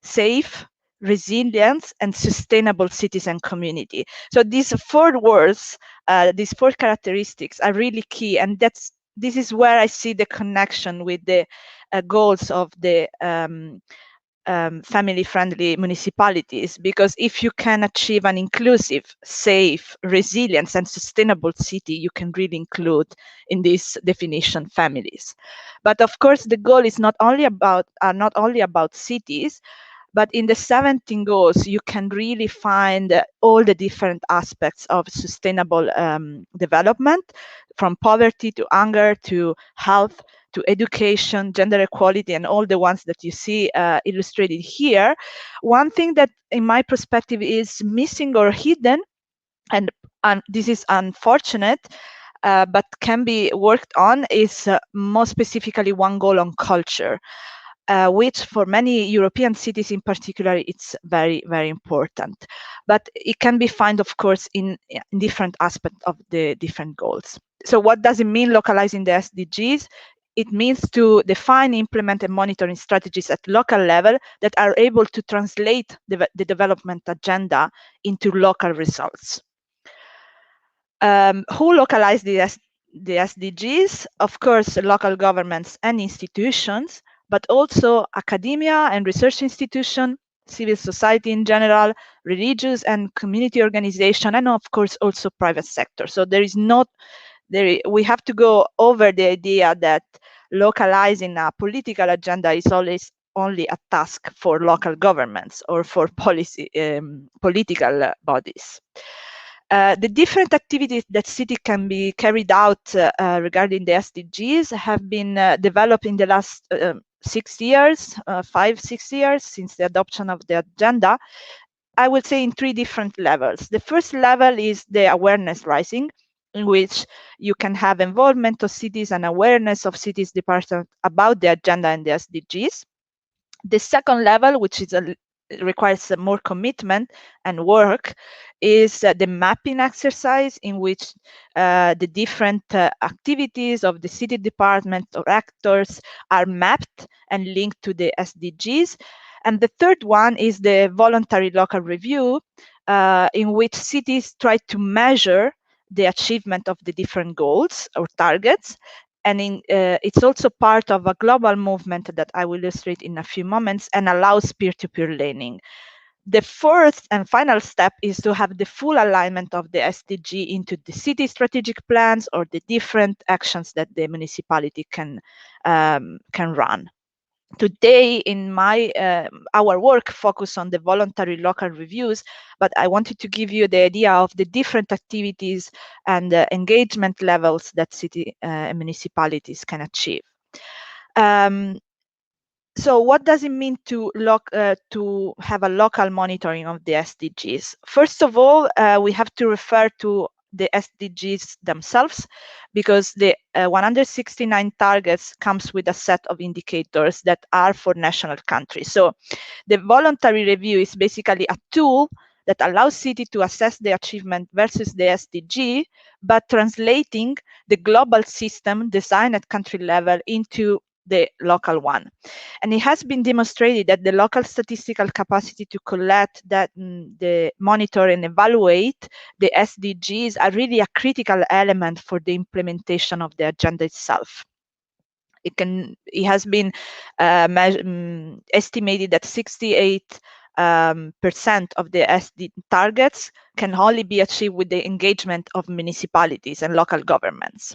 safe, resilience, and sustainable cities and community. So these 4 words, these 4 characteristics are really key, and this is where I see the connection with the goals of the family-friendly municipalities, because if you can achieve an inclusive, safe, resilient, and sustainable city, you can really include in this definition families. But of course, the goal is not only about cities, but in the 17 goals, you can really find all the different aspects of sustainable development, from poverty to hunger to health to education, gender equality, and all the ones that you see illustrated here. One thing that, in my perspective, is missing or hidden, and this is unfortunate, but can be worked on is more specifically one goal on culture, which for many European cities in particular, it's very, very important. But it can be found, of course, in different aspects of the different goals. So what does it mean localizing the SDGs? It means to define, implement, and monitoring strategies at local level that are able to translate the development agenda into local results. Who localize the SDGs? Of course, local governments and institutions, but also academia and research institutions, civil society in general, religious and community organization, and of course also private sector. So we have to go over the idea that localizing a political agenda is always only a task for local governments or for political bodies. The different activities that city can be carried out regarding the SDGs have been developed in the last 6 years, 5-6 years since the adoption of the agenda. I would say in 3 different levels. The first level is the awareness raising, in which you can have involvement of cities and awareness of cities department about the agenda and the SDGs. The second level, which is requires more commitment and work, is the mapping exercise, in which the different activities of the city department or actors are mapped and linked to the SDGs. And the third one is the voluntary local review, in which cities try to measure the achievement of the different goals or targets. And it's also part of a global movement that I will illustrate in a few moments and allows peer-to-peer learning. The fourth and final step is to have the full alignment of the SDG into the city strategic plans or the different actions that the municipality can run. Today, in our work focus on the voluntary local reviews, but I wanted to give you the idea of the different activities and engagement levels that city and municipalities can achieve. So what does it mean to have a local monitoring of the SDGs? First of all, we have to refer to the SDGs themselves, because the 169 targets comes with a set of indicators that are for national countries. So the voluntary review is basically a tool that allows city to assess the achievement versus the SDG, but translating the global system designed at country level into the local one. And it has been demonstrated that the local statistical capacity to collect that, the monitor and evaluate the SDGs are really a critical element for the implementation of the agenda itself. It has been estimated that 68% of the SD targets can only be achieved with the engagement of municipalities and local governments.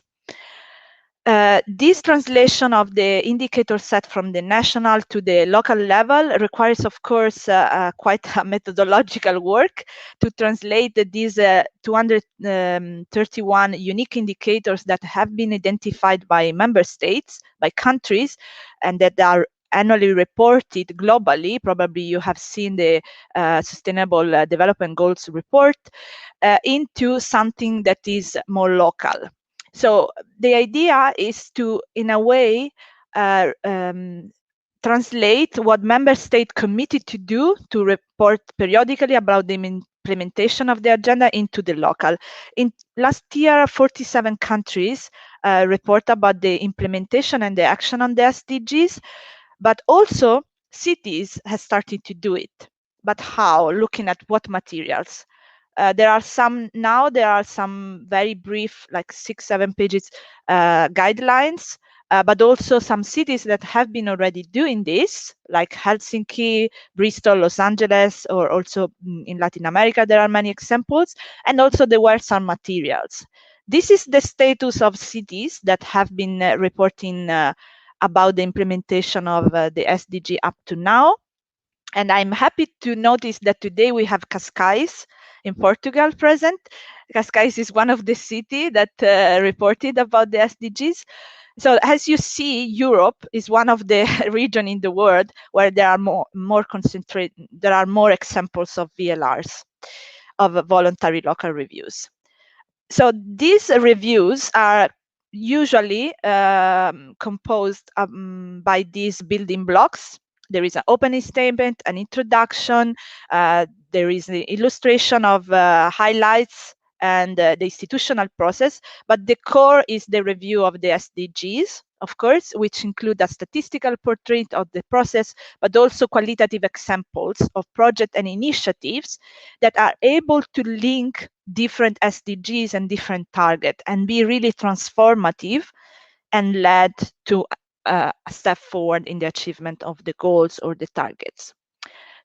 This translation of the indicator set from the national to the local level requires, of course, quite a methodological work to translate these 231 unique indicators that have been identified by member states, by countries, and that are annually reported globally. Probably you have seen the Sustainable Development Goals report, into something that is more local. So the idea is to, in a way, translate what member state committed to do to report periodically about the implementation of the agenda into the local. In last year, 47 countries report about the implementation and the action on the SDGs, but also cities have started to do it. But how? Looking at what materials? There are some very brief, like 6-7 pages guidelines, but also some cities that have been already doing this, like Helsinki, Bristol, Los Angeles, or also in Latin America, there are many examples. And also there were some materials. This is the status of cities that have been reporting about the implementation of the SDG up to now. And I'm happy to notice that today we have Cascais in Portugal present. Cascais is one of the cities that reported about the SDGs. So as you see, Europe is one of the regions in the world where there are more concentrated, there are more examples of VLRs, of voluntary local reviews. So these reviews are usually composed by these building blocks. There is an opening statement, an introduction, there is the illustration of highlights and the institutional process, but the core is the review of the SDGs, of course, which include a statistical portrait of the process, but also qualitative examples of projects and initiatives that are able to link different SDGs and different targets and be really transformative and led to a step forward in the achievement of the goals or the targets.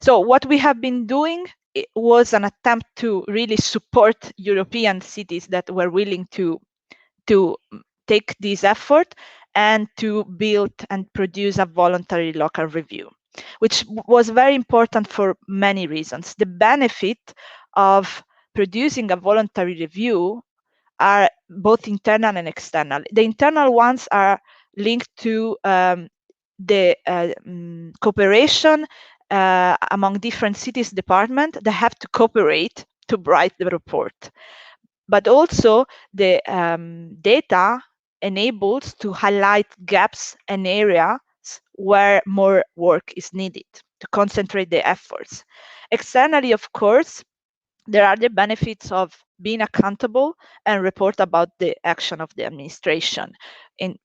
So what we have been doing was an attempt to really support European cities that were willing to take this effort and to build and produce a voluntary local review, which was very important for many reasons. The benefit of producing a voluntary review are both internal and external. The internal ones are linked to the cooperation among different cities departments that have to cooperate to write the report. But also the data enables to highlight gaps and areas where more work is needed to concentrate the efforts. Externally, of course, there are the benefits of being accountable and report about the action of the administration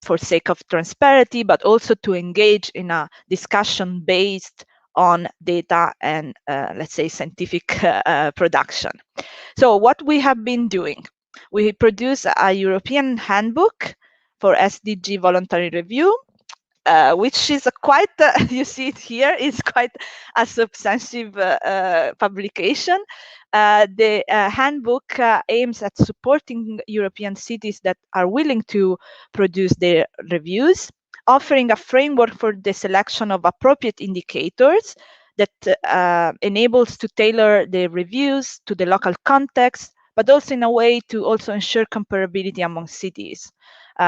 for sake of transparency, but also to engage in a discussion based on data and, let's say, scientific production. So what we have been doing, we produce a European handbook for SDG voluntary review, which is quite, you see it here, is quite a substantive publication. The handbook aims at supporting European cities that are willing to produce their reviews, offering a framework for the selection of appropriate indicators that enables to tailor the reviews to the local context, but also in a way to also ensure comparability among cities.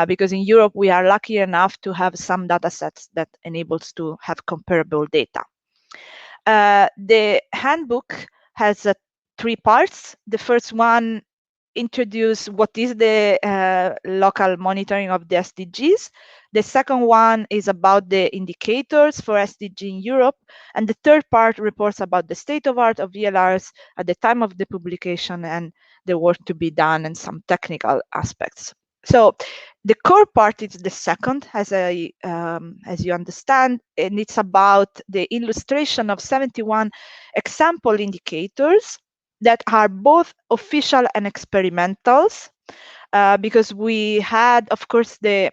Because in Europe, we are lucky enough to have some data sets that enables to have comparable data. The handbook has 3 parts. The first one introduces what is the local monitoring of the SDGs. The second one is about the indicators for SDG in Europe. And the third part reports about the state of art of VLRs at the time of the publication and the work to be done and some technical aspects. So the core part is the second, as you understand, and it's about the illustration of 71 example indicators that are both official and experimentals, because we had, of course, the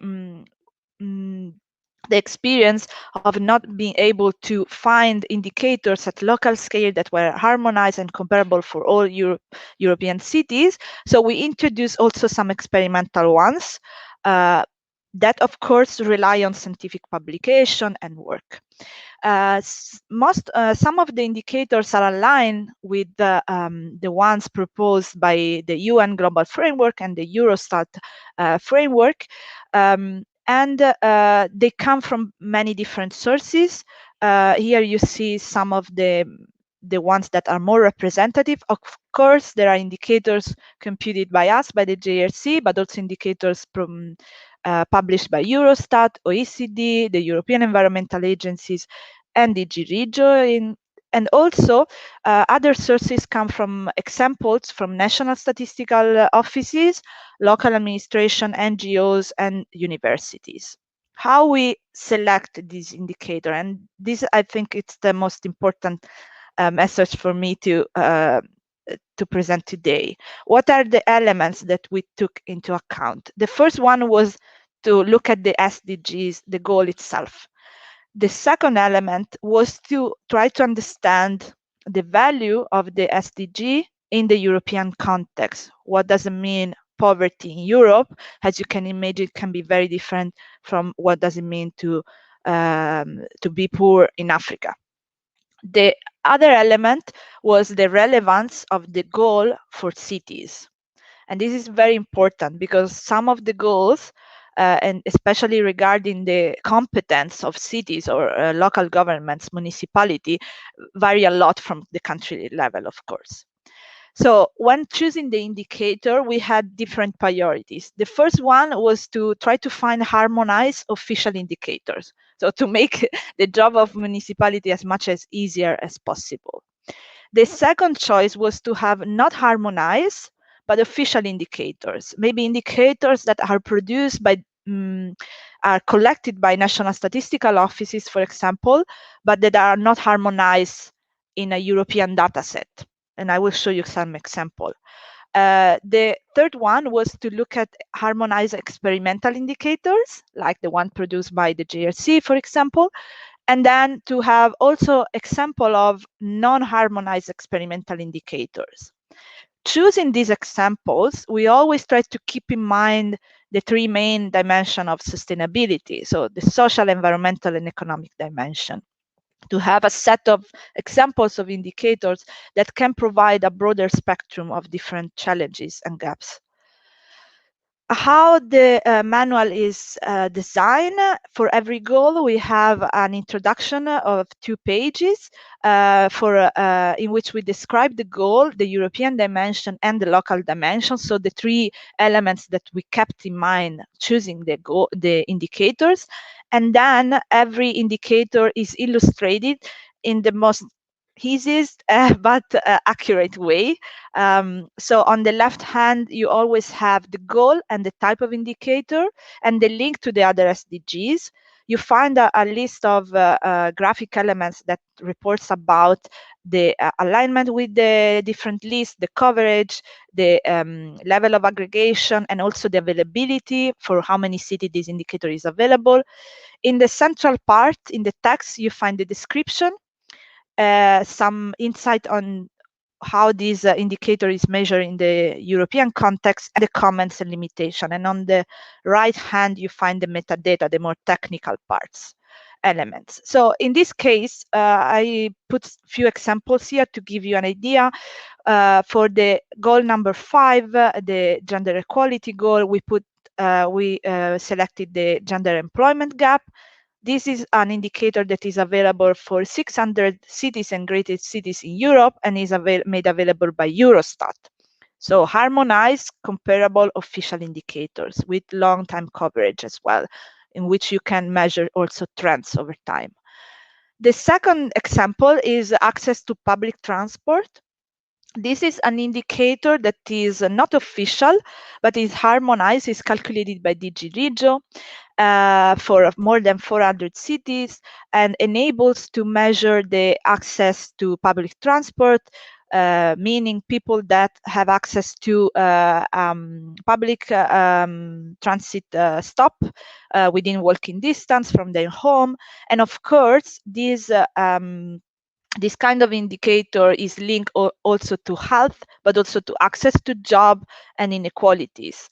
experience of not being able to find indicators at local scale that were harmonized and comparable for all European cities. So we introduced also some experimental ones that, of course, rely on scientific publication and work. Some of the indicators are aligned with the ones proposed by the UN Global Framework and the Eurostat framework. And they come from many different sources. Here you see some of the ones that are more representative. Of course, there are indicators computed by us, by the JRC, but also indicators from published by Eurostat, OECD, the European environmental agencies, and DG Regio. And also other sources come from examples from national statistical offices, local administration, NGOs, and universities. How we select this indicator, and this, I think, it's the most important message for me to present today. What are the elements that we took into account? The first one was to look at the SDGs, the goal itself. The second element was to try to understand the value of the SDG in the European context. What does it mean poverty in Europe? As you can imagine, it can be very different from what does it mean to be poor in Africa. The other element was the relevance of the goal for cities. And this is very important because some of the goals, and especially regarding the competence of cities or local governments, municipality, vary a lot from the country level, of course. So when choosing the indicator, we had different priorities. The first one was to try to find harmonized official indicators. So to make the job of municipality as much as easier as possible. The second choice was to have not harmonized, but official indicators, maybe indicators that are produced by, are collected by national statistical offices, for example, but that are not harmonized in a European data set. And I will show you some example. The third one was to look at harmonized experimental indicators, like the one produced by the JRC, for example, and then to have also example of non-harmonized experimental indicators. Choosing these examples, we always try to keep in mind the three main dimensions of sustainability, so the social, environmental, and economic dimension, to have a set of examples of indicators that can provide a broader spectrum of different challenges and gaps. How the manual is designed, for every goal we have an introduction of 2 pages in which we describe the goal, the European dimension, and the local dimension, so the 3 elements that we kept in mind choosing the indicators. And then every indicator is illustrated in the most easiest but accurate way. So on the left hand, you always have the goal and the type of indicator and the link to the other SDGs. You find a list of graphic elements that reports about the alignment with the different lists, the coverage, the level of aggregation, and also the availability for how many cities this indicator is available. In the central part, in the text, you find the description, some insight on how this indicator is measured in the European context, and the comments and limitation. And on the right hand, you find the metadata, the more technical parts, elements. So in this case, I put a few examples here to give you an idea. For the goal number 5, the gender equality goal, we selected the gender employment gap. This is an indicator that is available for 600 cities and greatest cities in Europe and is made available by Eurostat. So harmonized, comparable official indicators with long-time coverage as well, in which you can measure also trends over time. The second example is access to public transport. This is an indicator that is not official, but is harmonized, is calculated by DG Regio for more than 400 cities, and enables to measure the access to public transport, meaning people that have access to public transit stop within walking distance from their home. And of course, this kind of indicator is linked also to health, but also to access to job and inequalities.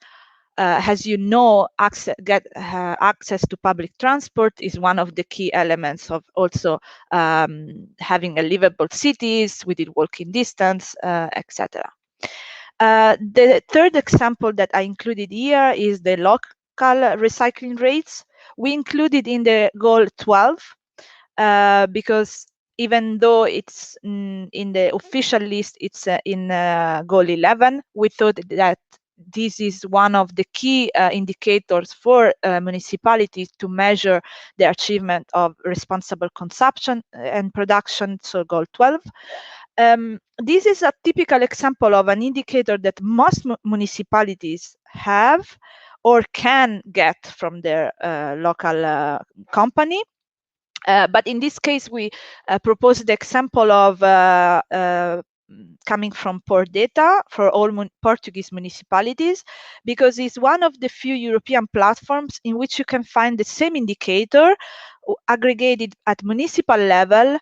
As you know, access to public transport is one of the key elements of also having a livable cities within walking distance, etc. The third example that I included here is the local recycling rates. We included in the goal 12 because even though it's in the official list, it's in goal 11, we thought that this is one of the key indicators for municipalities to measure the achievement of responsible consumption and production, so goal 12. This is a typical example of an indicator that most municipalities have or can get from their local company. But in this case, we proposed the example of coming from Pordata for all Portuguese municipalities, because it's one of the few European platforms in which you can find the same indicator aggregated at municipal level,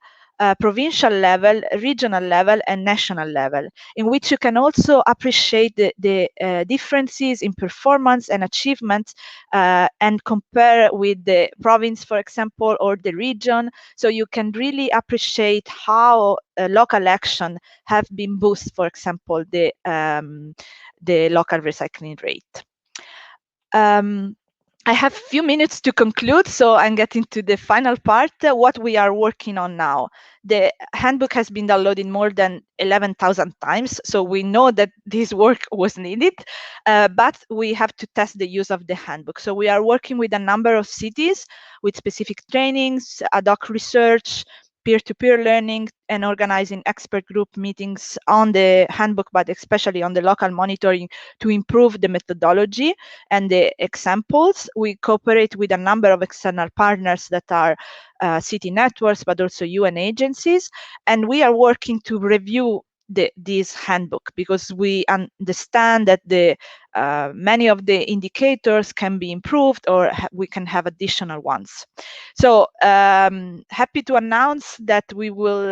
provincial level, regional level, and national level, in which you can also appreciate the differences in performance and achievements and compare with the province, for example, or the region. So you can really appreciate how local action have been boosted, for example, the local recycling rate. I have a few minutes to conclude, so I'm getting to the final part, what we are working on now. The handbook has been downloaded more than 11,000 times, so we know that this work was needed, but we have to test the use of the handbook. So we are working with a number of cities with specific trainings, ad hoc research, peer-to-peer learning, and organizing expert group meetings on the handbook, but especially on the local monitoring to improve the methodology and the examples. We cooperate with a number of external partners that are city networks, but also UN agencies, and we are working to review this handbook, because we understand that many of the indicators can be improved, or we can have additional ones. So happy to announce that we will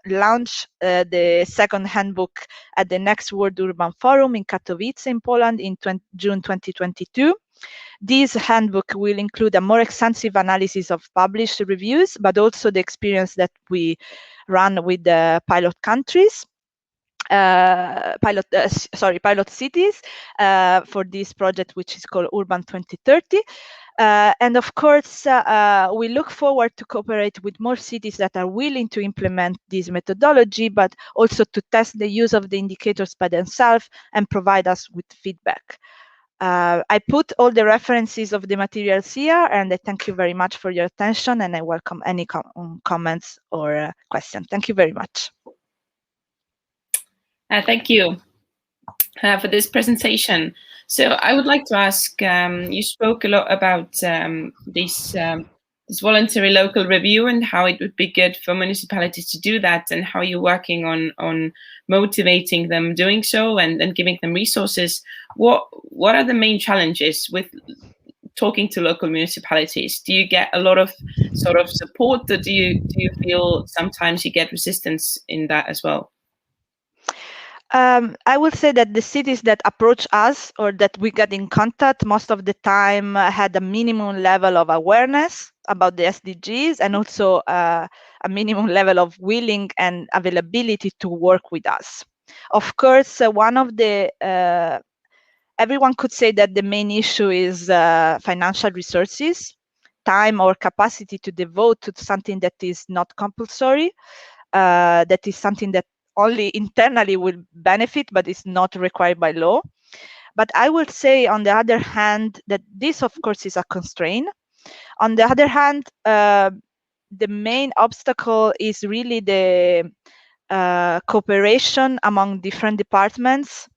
launch the second handbook at the next World Urban Forum in Katowice in Poland in June 2022. This handbook will include a more extensive analysis of published reviews, but also the experience that we run with the pilot countries. Pilot cities for this project, which is called Urban 2030. And of course, we look forward to cooperate with more cities that are willing to implement this methodology, but also to test the use of the indicators by themselves and provide us with feedback. I put all the references of the materials here, and I thank you very much for your attention, and I welcome any comments or questions. Thank you very much. Thank you for this presentation. So I would like to ask, you spoke a lot about this voluntary local review and how it would be good for municipalities to do that, and how you're working on motivating them doing so and giving them resources. What are the main challenges with talking to local municipalities? Do you get a lot of sort of support, or do you feel sometimes you get resistance in that as well? I would say that the cities that approach us or that we get in contact most of the time had a minimum level of awareness about the SDGs, and also a minimum level of willing and availability to work with us. Of course, one of the everyone could say that the main issue is financial resources, time or capacity to devote to something that is not compulsory, that is something that only internally will benefit, but is not required by law. But I would say, on the other hand, that this, of course, is a constraint. On the other hand, the main obstacle is really the cooperation among different departments.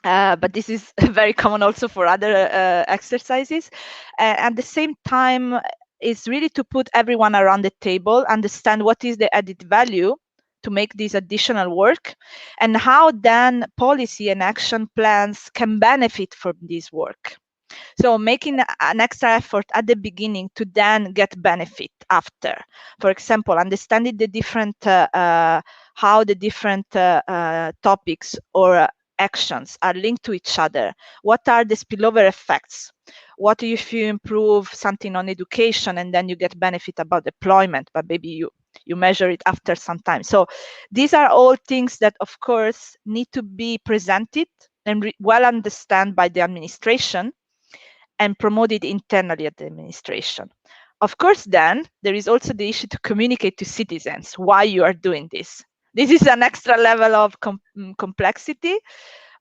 But this is very common also for other exercises. At the same time, it's really to put everyone around the table, understand what is the added value to make this additional work, and how then policy and action plans can benefit from this work. So making an extra effort at the beginning to then get benefit after. For example, understanding the different, how the different topics or actions are linked to each other. What are the spillover effects? What if you improve something on education and then you get benefit about deployment, but maybe you measure it after some time. So these are all things that, of course, need to be presented and well understood by the administration and promoted internally at the administration. Of course, then there is also the issue to communicate to citizens why you are doing this. This is an extra level of complexity,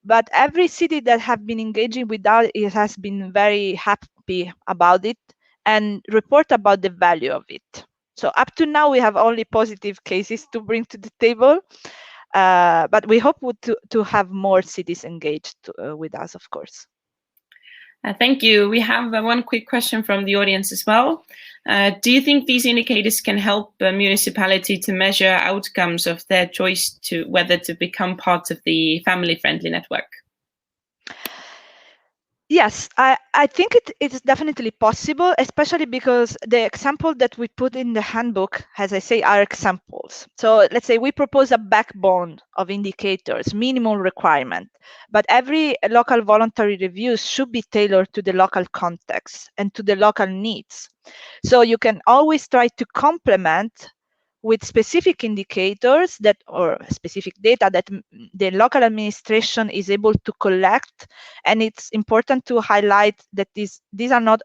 but every city that have been engaging with that has been very happy about it and report about the value of it. So up to now, we have only positive cases to bring to the table, but we hope to have more cities engaged with us, of course. Thank you. We have one quick question from the audience as well. Do you think these indicators can help a municipality to measure outcomes of their choice to whether to become part of the family-friendly network? Yes, I think it is definitely possible, especially because the example that we put in the handbook, as I say, are examples. So let's say we propose a backbone of indicators, minimum requirement, but every local voluntary review should be tailored to the local context and to the local needs. So you can always try to complement with specific indicators that, or specific data that the local administration is able to collect. And it's important to highlight that these are not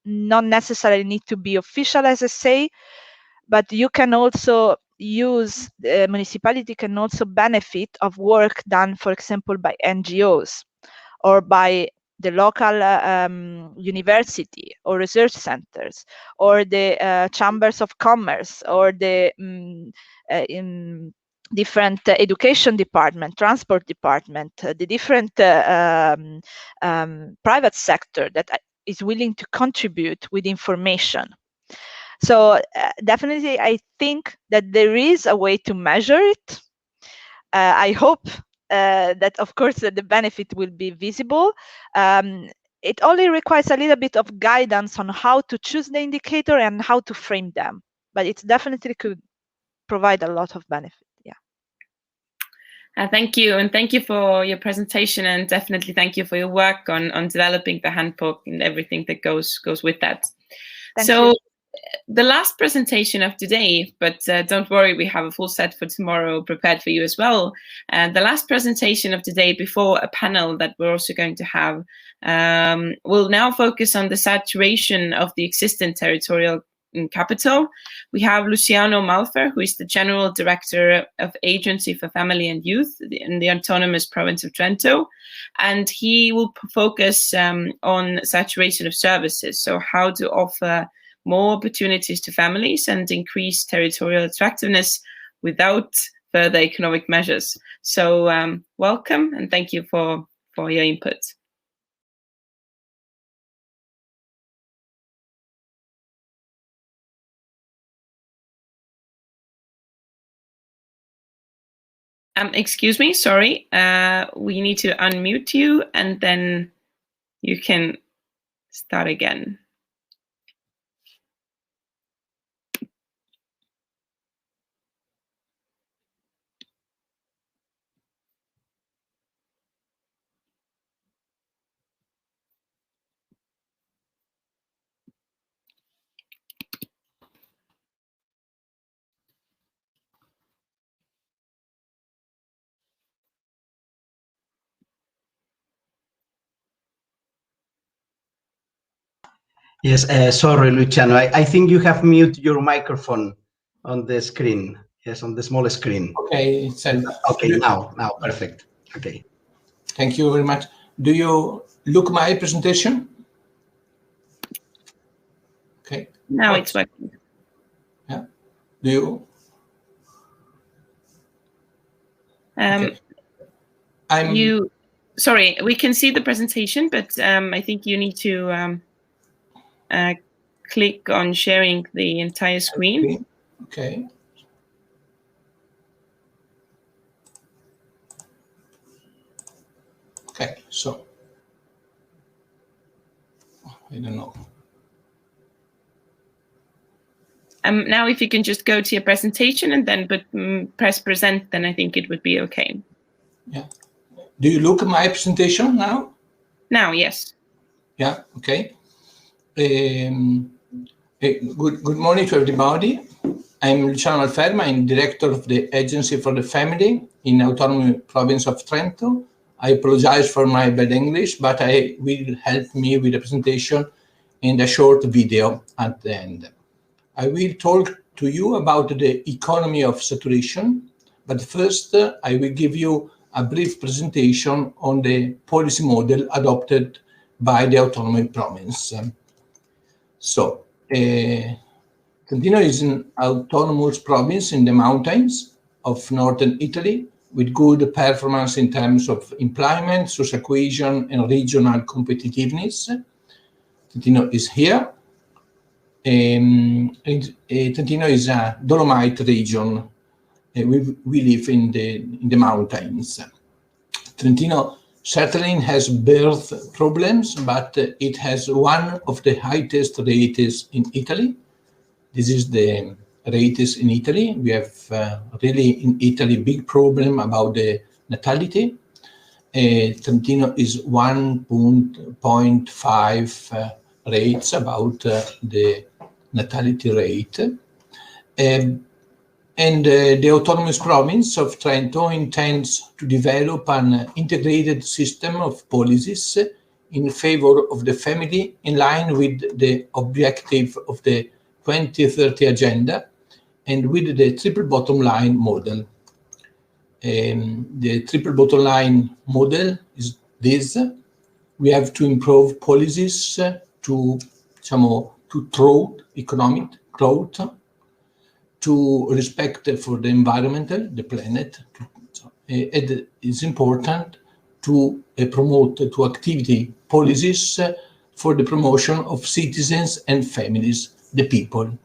not necessarily need to be official, as I say, but you can also use, the municipality can also benefit of work done, for example, by NGOs or by the local university or research centers or the chambers of commerce or the in different education department, transport department, the different private sector that is willing to contribute with information. So definitely, I think that there is a way to measure it. I hope that, of course, the benefit will be visible. It only requires a little bit of guidance on how to choose the indicator and how to frame them, but it definitely could provide a lot of benefit. Thank you, and thank you for your presentation, and definitely thank you for your work on developing the handbook and everything that goes with that. Thank you. The last presentation of today, but don't worry, we have a full set for tomorrow prepared for you as well. The last presentation of today, before a panel that we're also going to have, will now focus on the saturation of the existing territorial capital. We have Luciano Malfer, who is the General Director of Agency for Family and Youth in the autonomous province of Trento, and he will focus on saturation of services, so how to offer more opportunities to families and increase territorial attractiveness without further economic measures. So welcome, and thank you for your input. Excuse me, sorry. We need to unmute you and then you can start again. Yes, sorry, Luciano. I think you have muted your microphone on the screen. Yes, on the small screen. Okay, okay, now, perfect. Okay. Thank you very much. Do you look my presentation? Okay. Now it's working. Yeah. Do you? Okay. Sorry, we can see the presentation, but I think you need to click on sharing the entire screen. Okay. Okay, so I don't know. Now if you can just go to your presentation and then press present, then I think it would be okay. Yeah. Do you look at my presentation now? Now, yes. Yeah, okay. Good morning to everybody. I'm Luciano Malferma. I'm director of the Agency for the Family in Autonomous Province of Trento. I apologize for my bad English, but I will help me with the presentation in a short video at the end. I will talk to you about the economy of saturation, but first I will give you a brief presentation on the policy model adopted by the autonomous province. So, Trentino is an autonomous province in the mountains of northern Italy with good performance in terms of employment, social cohesion, and regional competitiveness. Trentino is here. Trentino is a Dolomite region. We live in the mountains. Trentino certainly has birth problems, but it has one of the highest rates in Italy. This is the rates in Italy. We have really in Italy big problem about the natality. Trentino is 1.5 rates about the natality rate. And the autonomous province of Trento intends to develop an integrated system of policies in favor of the family in line with the objective of the 2030 agenda and with the triple bottom line model. The triple bottom line model is this. We have to improve policies to throw economic growth, to respect for the environment, the planet. It is important to promote to activity policies for the promotion of citizens and families, the people.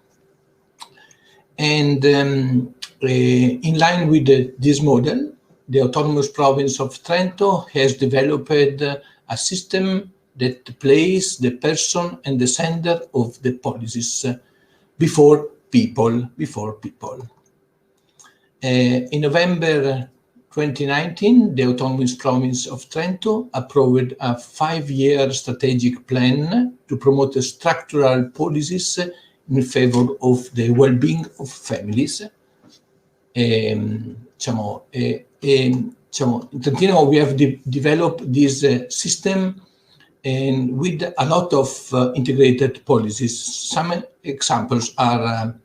And in line with this model, the autonomous province of Trento has developed a system that places the person and the sender of the policies before people. In November 2019, the autonomous province of Trento approved a 5-year strategic plan to promote structural policies in favor of the well-being of families. In Trentino, we have developed this system and with a lot of integrated policies. Some examples are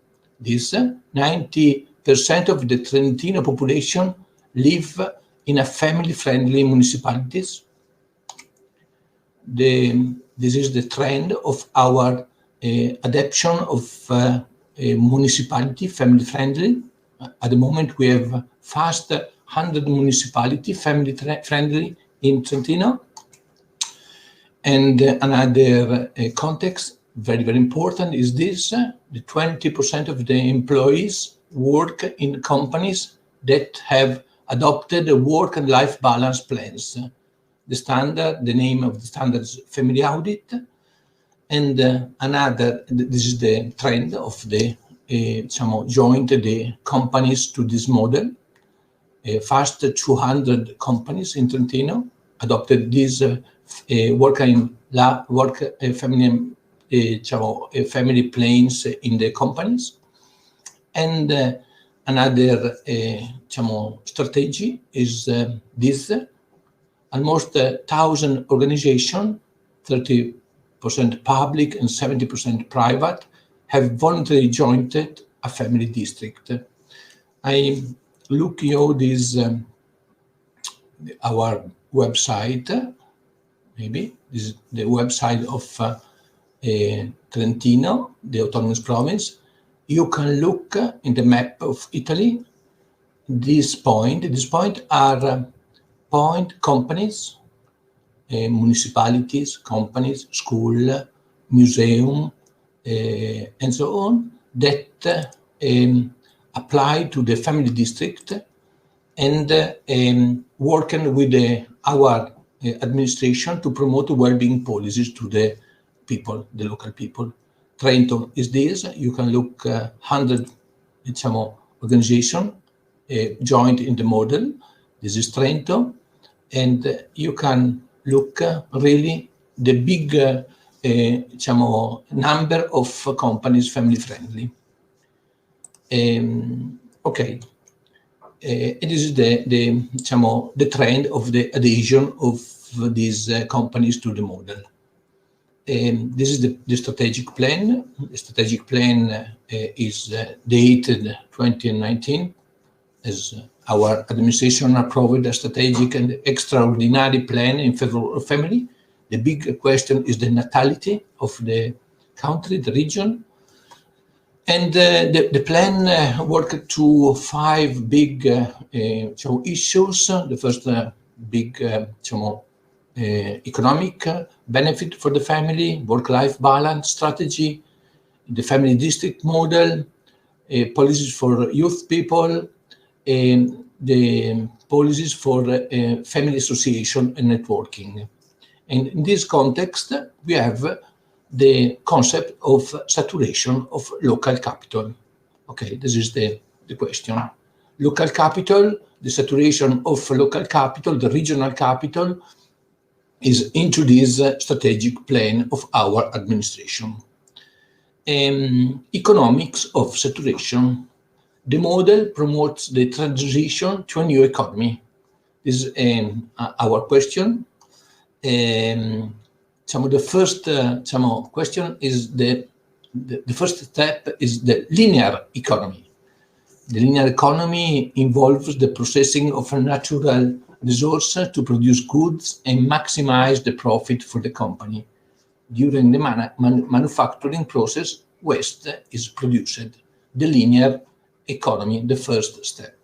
this: 90% of the Trentino population live in a family-friendly municipalities. This is the trend of our adoption of a municipality family-friendly. At the moment, we have fast 100 municipalities family-friendly in Trentino. And another context, very, very important, is this: the 20% of the employees work in companies that have adopted the work and life balance plans. The name of the standard is family audit. And this is the trend of the joint the companies to this model. First 200 companies in Trentino adopted this family plans in the companies. And another strategy is this: almost 1,000 organizations, 30% public and 70% private, have voluntarily joined a family district. I look you this our website. Maybe this is the website of Trentino, the autonomous province. You can look in the map of Italy. These points are companies, municipalities, companies, school, museum, and so on, that apply to the family district and working with our administration to promote well-being policies to the people, the local people. Trento is this. You can look 100 organizations joined in the model. This is Trento, and you can look really the big number of companies family-friendly. Okay. It is the trend of the adhesion of these companies to the model. This is the strategic plan. The strategic plan is dated 2019, as our administration approved a strategic and extraordinary plan in favor of family. The big question is the natality of the country, the region. And the plan worked to 5 big issues. The first big economic benefit for the family, work-life balance strategy, the family district model, policies for youth people, the policies for family association and networking. And in this context, we have the concept of saturation of local capital. Okay, this is the question. Local capital, the saturation of local capital, the regional capital, is into this strategic plan of our administration. Economics of saturation. The model promotes the transition to a new economy. This is our question. the first question is the first step is the linear economy. The linear economy involves the processing of a natural resource to produce goods and maximize the profit for the company. During the manufacturing process, waste is produced. The linear economy, the first step.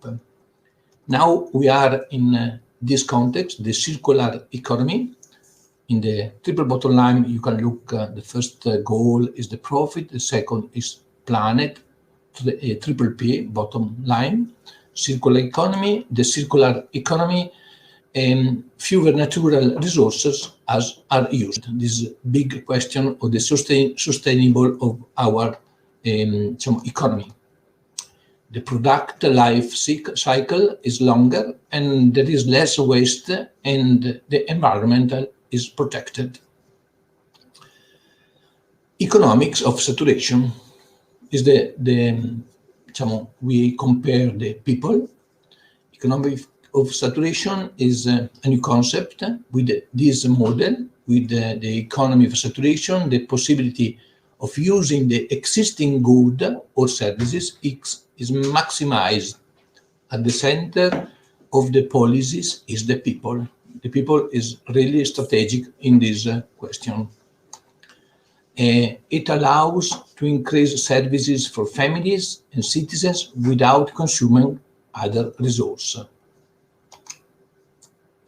Now we are in this context, the circular economy. In the triple bottom line, you can look, the first goal is the profit, the second is planet, triple P, bottom line, circular economy, the circular economy, fewer natural resources are used. This is a big question of the sustainable of our economy. The product life cycle is longer and there is less waste and the environment is protected. Economics of saturation is we compare the people. Economic of saturation is a new concept with this model, with the economy of saturation, the possibility of using the existing good or services is maximized. At the center of the policies is the people. The people is really strategic in this question. It allows to increase services for families and citizens without consuming other resources.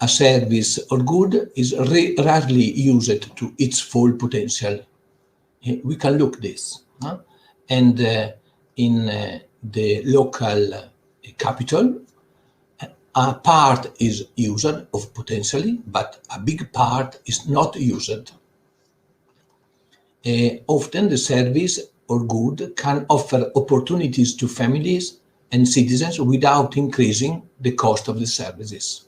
A service or good is rarely used to its full potential. We can look this. And in the local capital, a part is used of potentially, but a big part is not used. Often the service or good can offer opportunities to families and citizens without increasing the cost of the services.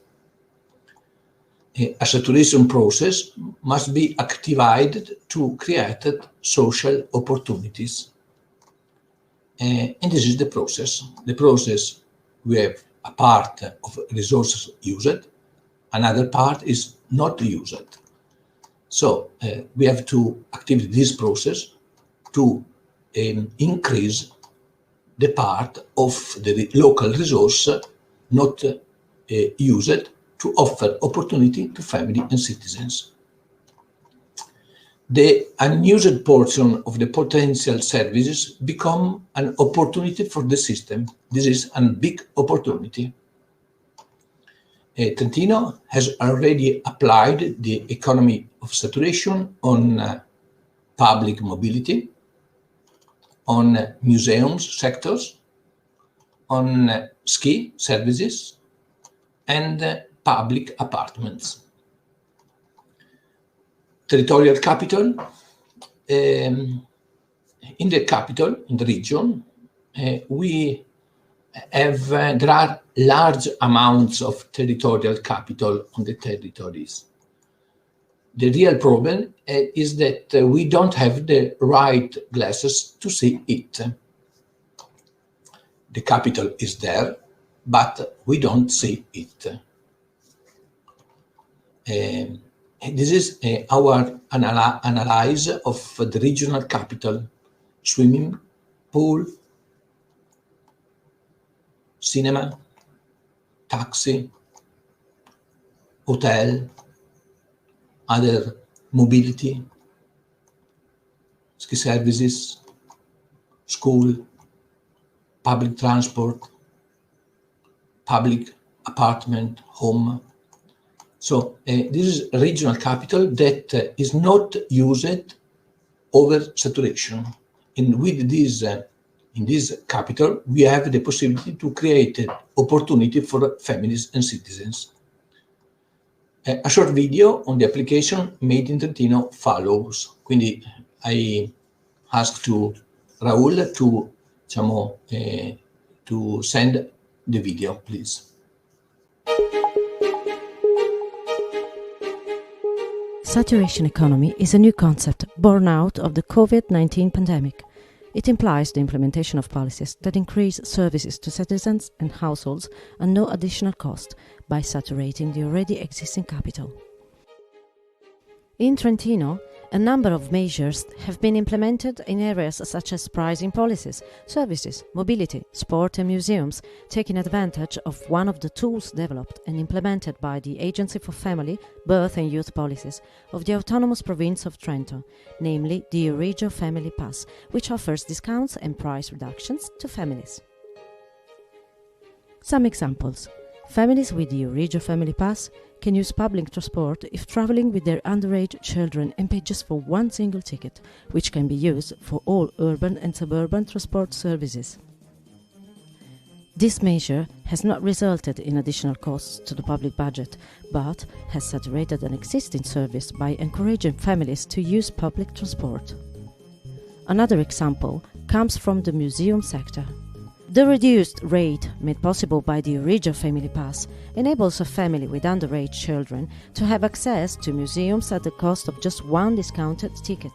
A saturation process must be activated to create social opportunities. And this is the process. The process, we have a part of resources used, another part is not used. So we have to activate this process to increase the part of the local resource not used to offer opportunity to family and citizens. The unused portion of the potential services become an opportunity for the system. This is a big opportunity. Trentino has already applied the economy of saturation on public mobility, on museums sectors, on ski services, and public apartments. Territorial capital, in the capital, in the region, we have, there are large amounts of territorial capital on the territories. The real problem is that we don't have the right glasses to see it. The capital is there, but we don't see it. This is our analysis of the regional capital: swimming pool, cinema, taxi, hotel, other mobility, ski services, school, public transport, public apartment, home. So this is regional capital that is not used over saturation. And with this, in this capital, we have the possibility to create an opportunity for families and citizens. A short video on the application made in Trentino follows. Quindi I ask to Raul to send the video, please. Saturation economy is a new concept born out of the COVID-19 pandemic. It implies the implementation of policies that increase services to citizens and households at no additional cost by saturating the already existing capital. In Trentino, a number of measures have been implemented in areas such as pricing policies, services, mobility, sport and museums, taking advantage of one of the tools developed and implemented by the Agency for Family, Birth and Youth Policies of the Autonomous Province of Trento, namely the Euroopa Family Pass, which offers discounts and price reductions to families. Some examples. Families with the Euroopa Family Pass can use public transport if traveling with their underage children and pay just for one single ticket, which can be used for all urban and suburban transport services. This measure has not resulted in additional costs to the public budget, but has saturated an existing service by encouraging families to use public transport. Another example comes from the museum sector. The reduced rate made possible by the Euroopa Family Pass enables a family with underage children to have access to museums at the cost of just one discounted ticket.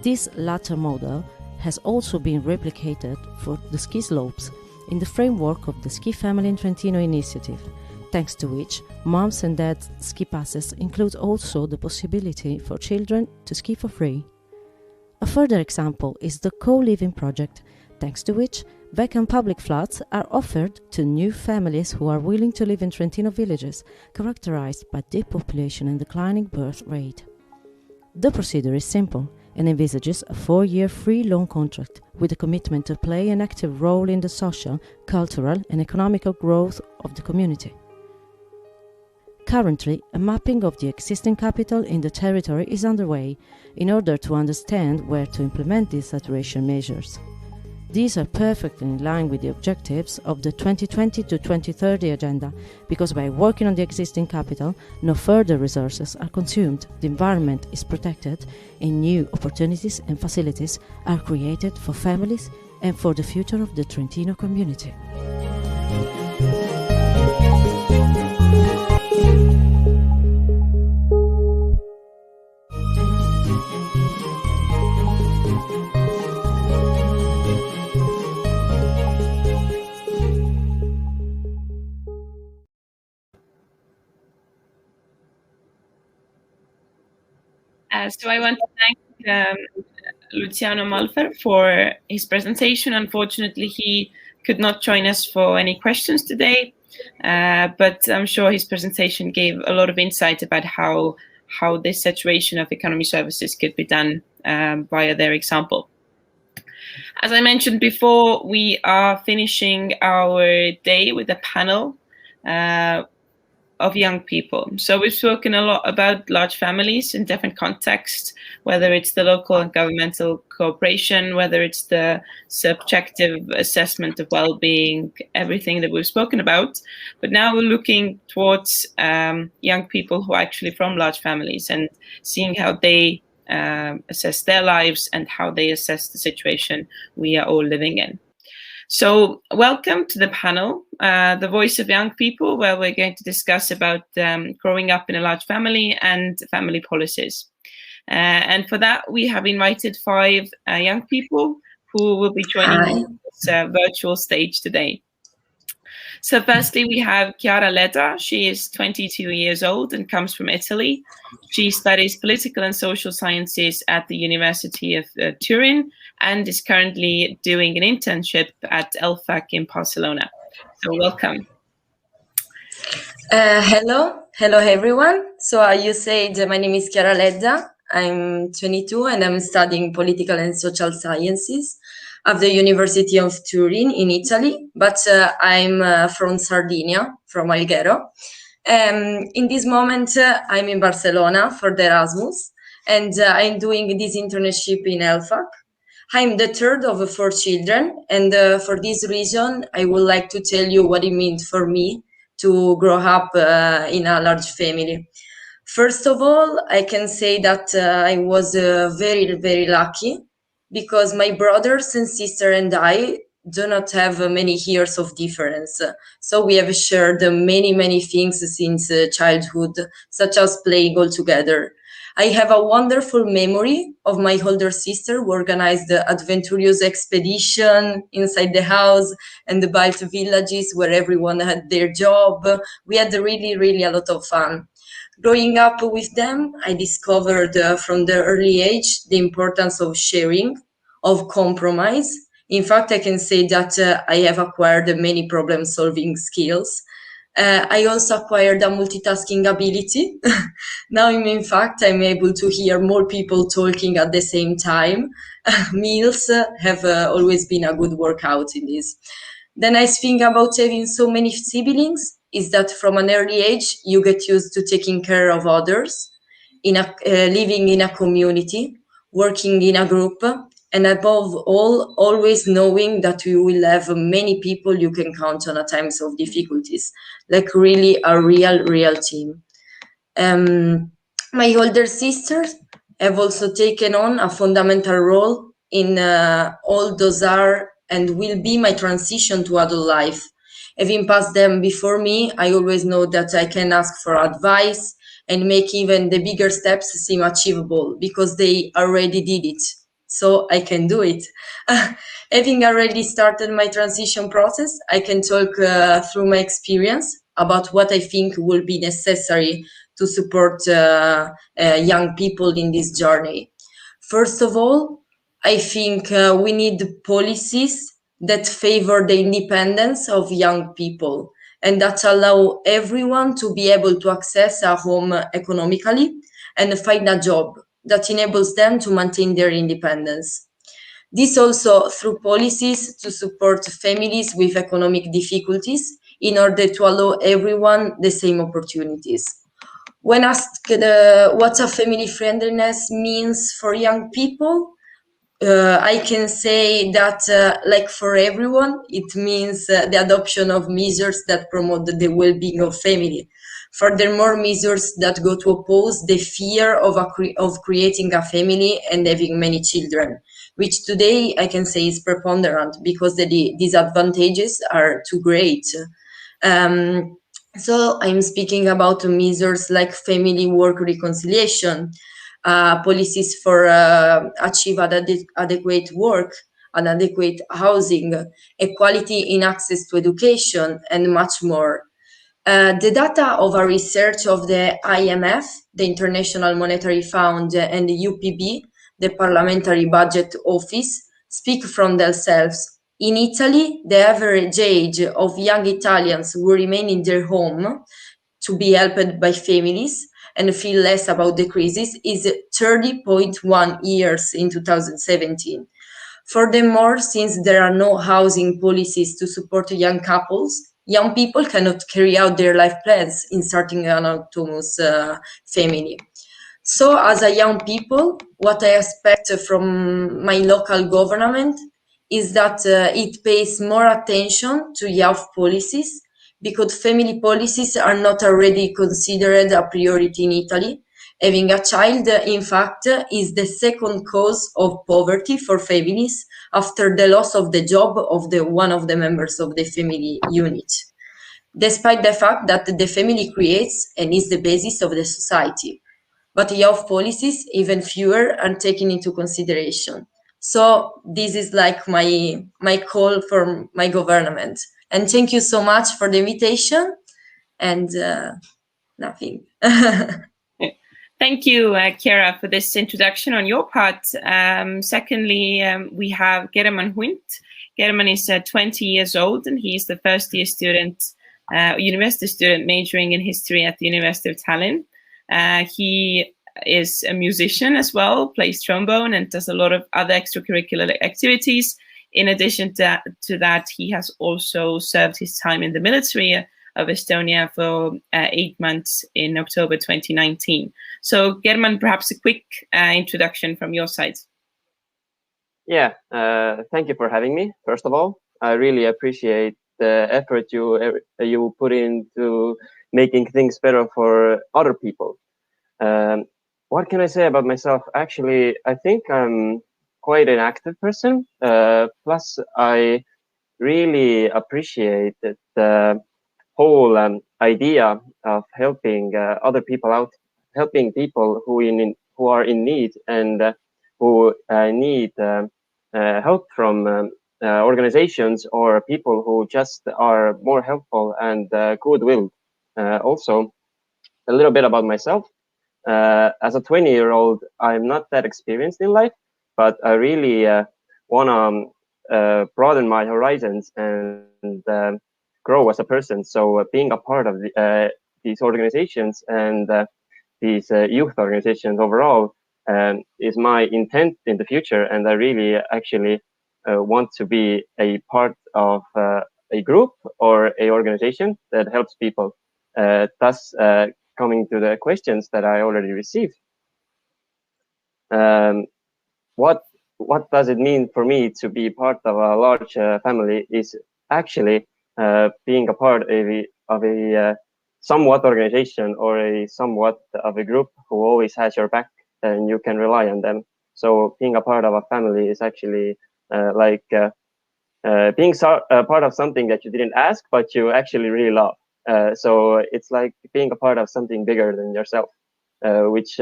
This latter model has also been replicated for the ski slopes in the framework of the Ski Family in Trentino initiative, thanks to which moms and dads ski passes include also the possibility for children to ski for free. A further example is the co-living project, thanks to which vacant public flats are offered to new families who are willing to live in Trentino villages, characterized by depopulation and declining birth rate. The procedure is simple and envisages a 4-year free loan contract with a commitment to play an active role in the social, cultural and economical growth of the community. Currently, a mapping of the existing capital in the territory is underway in order to understand where to implement these saturation measures. These are perfectly in line with the objectives of the 2020 to 2030 agenda, because by working on the existing capital, no further resources are consumed, the environment is protected, and new opportunities and facilities are created for families and for the future of the Trentino community. So I want to thank Luciano Malfer for his presentation. Unfortunately, he could not join us for any questions today, but I'm sure his presentation gave a lot of insight about how this saturation of economy services could be done via their example. As I mentioned before, we are finishing our day with a panel of young people. So we've spoken a lot about large families in different contexts, whether it's the local and governmental cooperation, whether it's the subjective assessment of well-being, everything that we've spoken about. But now we're looking towards young people who are actually from large families and seeing how they assess their lives and how they assess the situation we are all living in. So welcome to the panel, The Voice of Young People, where we're going to discuss about growing up in a large family and family policies. And for that, we have invited 5 young people who will be joining this virtual stage today. So firstly, we have Chiara Leda. She is 22 years old and comes from Italy. She studies political and social sciences at the University of Turin and is currently doing an internship at LFAC in Barcelona. So welcome. Hello everyone. So you said my name is Chiara Leda. I'm 22 and I'm studying political and social sciences at the University of Turin in Italy, but I'm from Sardinia, from Alghero. In this moment, I'm in Barcelona for the Erasmus, and I'm doing this internship in LFAC. I'm the third of 4 children, and for this reason, I would like to tell you what it means for me to grow up in a large family. First of all, I can say that I was very, very lucky, because my brothers and sister and I do not have many years of difference. So we have shared many things since childhood, such as playing all together. I have a wonderful memory of my older sister who organized the adventurous expedition inside the house and the built villages where everyone had their job. We had really a lot of fun. Growing up with them, I discovered from the early age the importance of sharing, of compromise. In fact, I can say that I have acquired many problem-solving skills. I also acquired a multitasking ability. Now, in fact, I'm able to hear more people talking at the same time. Meals have always been a good workout in this. The nice thing about having so many siblings is that from an early age, you get used to taking care of others, living in a community, working in a group, and above all, always knowing that you will have many people you can count on at times of difficulties, like really a real team. My older sisters have also taken on a fundamental role in all those are and will be my transition to adult life. Having passed them before me, I always know that I can ask for advice and make even the bigger steps seem achievable because they already did it. So I can do it. Having already started my transition process, I can talk through my experience about what I think will be necessary to support young people in this journey. First of all, I think we need policies that favor the independence of young people and that allow everyone to be able to access a home economically and find a job that enables them to maintain their independence. This also through policies to support families with economic difficulties in order to allow everyone the same opportunities. When asked what a family friendliness means for young people, I can say that, like for everyone, it means the adoption of measures that promote the well-being of family. Furthermore, measures that go to oppose the fear of creating a family and having many children, which today I can say is preponderant because the disadvantages are too great. So I'm speaking about measures like family work reconciliation, policies for achieve adequate work, and adequate housing, equality in access to education, and much more. The data of a research of the IMF, the International Monetary Fund, and the UPB, the Parliamentary Budget Office, speak from themselves. In Italy, the average age of young Italians who remain in their home to be helped by families and feel less about the crisis is 30.1 years in 2017. Furthermore, since there are no housing policies to support young couples, young people cannot carry out their life plans in starting an autonomous family. So as a young people, what I expect from my local government is that it pays more attention to youth policies, because family policies are not already considered a priority in Italy. Having a child, in fact, is the second cause of poverty for families after the loss of the job of one of the members of the family unit, despite the fact that the family creates and is the basis of the society. But youth policies, even fewer, are taken into consideration. So this is like my call for my government. And thank you so much for the invitation, and nothing. Thank you, Chiara, for this introduction on your part. Secondly, we have German Hunt. German is 20 years old, and he's the first-year student, university student majoring in history at the University of Tallinn. He is a musician as well, plays trombone, and does a lot of other extracurricular activities. In addition to that, he has also served his time in the military of Estonia for 8 months in October 2019. So, German, perhaps a quick introduction from your side. Yeah, thank you for having me, first of all. I really appreciate the effort you put into making things better for other people. What can I say about myself? Actually, I think I'm quite an active person. Plus, I really appreciate the whole idea of helping other people out, helping people who are in need and who need help from organizations or people who just are more helpful and good-willed. Also, a little bit about myself. As a 20-year-old, I'm not that experienced in life, but I really want to broaden my horizons and grow as a person. So being a part of these organizations and these youth organizations overall is my intent in the future. And I really actually want to be a part of a group or a organization that helps people. Thus, coming to the questions that I already received. What does it mean for me to be part of a large family is actually being a part of a somewhat organization or a somewhat of a group who always has your back and you can rely on them. So being a part of a family is actually like being a part of something that you didn't ask, but you actually really love. So it's like being a part of something bigger than yourself, which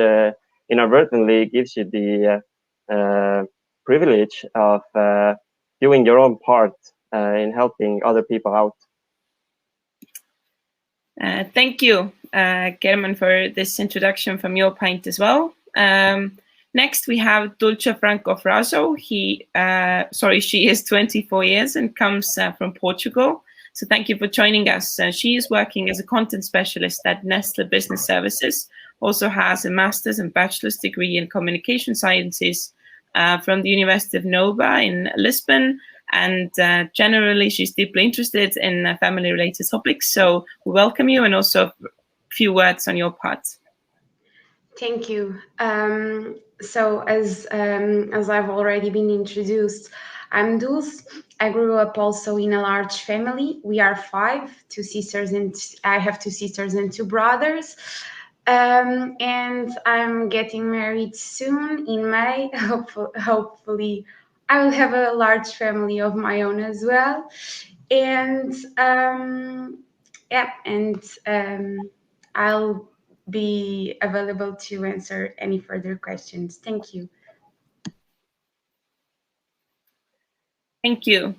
inadvertently gives you the privilege of doing your own part in helping other people out. Thank you, German, for this introduction from your point as well. Next, we have Dulce Franco Fraso. She is 24 years and comes from Portugal. So thank you for joining us. She is working as a content specialist at Nestle Business Services, also has a master's and bachelor's degree in communication sciences from the University of Nova in Lisbon. And generally, she's deeply interested in family-related topics. So we welcome you, and also a few words on your part. Thank you. So as I've already been introduced, I'm Dulce. I grew up also in a large family. We are 5, 2 sisters, and I have 2 sisters and 2 brothers. And I'm getting married soon in May. Hopefully, I will have a large family of my own as well. And I'll be available to answer any further questions. Thank you. Thank you.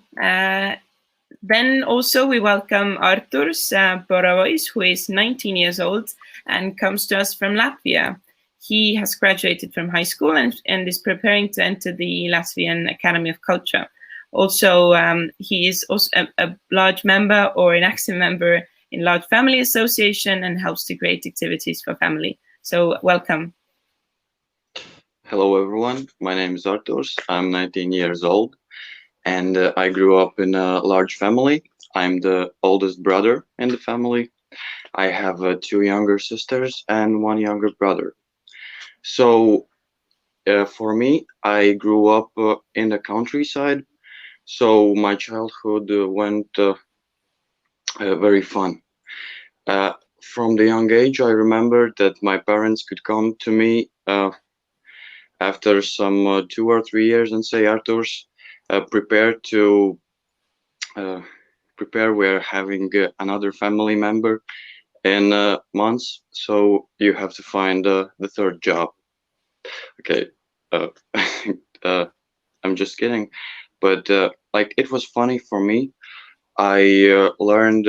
Then also we welcome Arturs Boravois, who is 19 years old and comes to us from Latvia. He has graduated from high school and is preparing to enter the Latvian Academy of Culture. Also, he is also a large member or an active member in Large Family Association and helps to create activities for family. So welcome. Hello, everyone. My name is Arturs. I'm 19 years old. And I grew up in a large family. I'm the oldest brother in the family. I have 2 younger sisters and 1 younger brother. So for me, I grew up in the countryside. So my childhood went very fun. From the young age, I remember that my parents could come to me after some 2 or 3 years and say, Arturs, prepare. We're having another family member in months, so you have to find the 3rd job. Okay, I'm just kidding, but like it was funny for me. I learned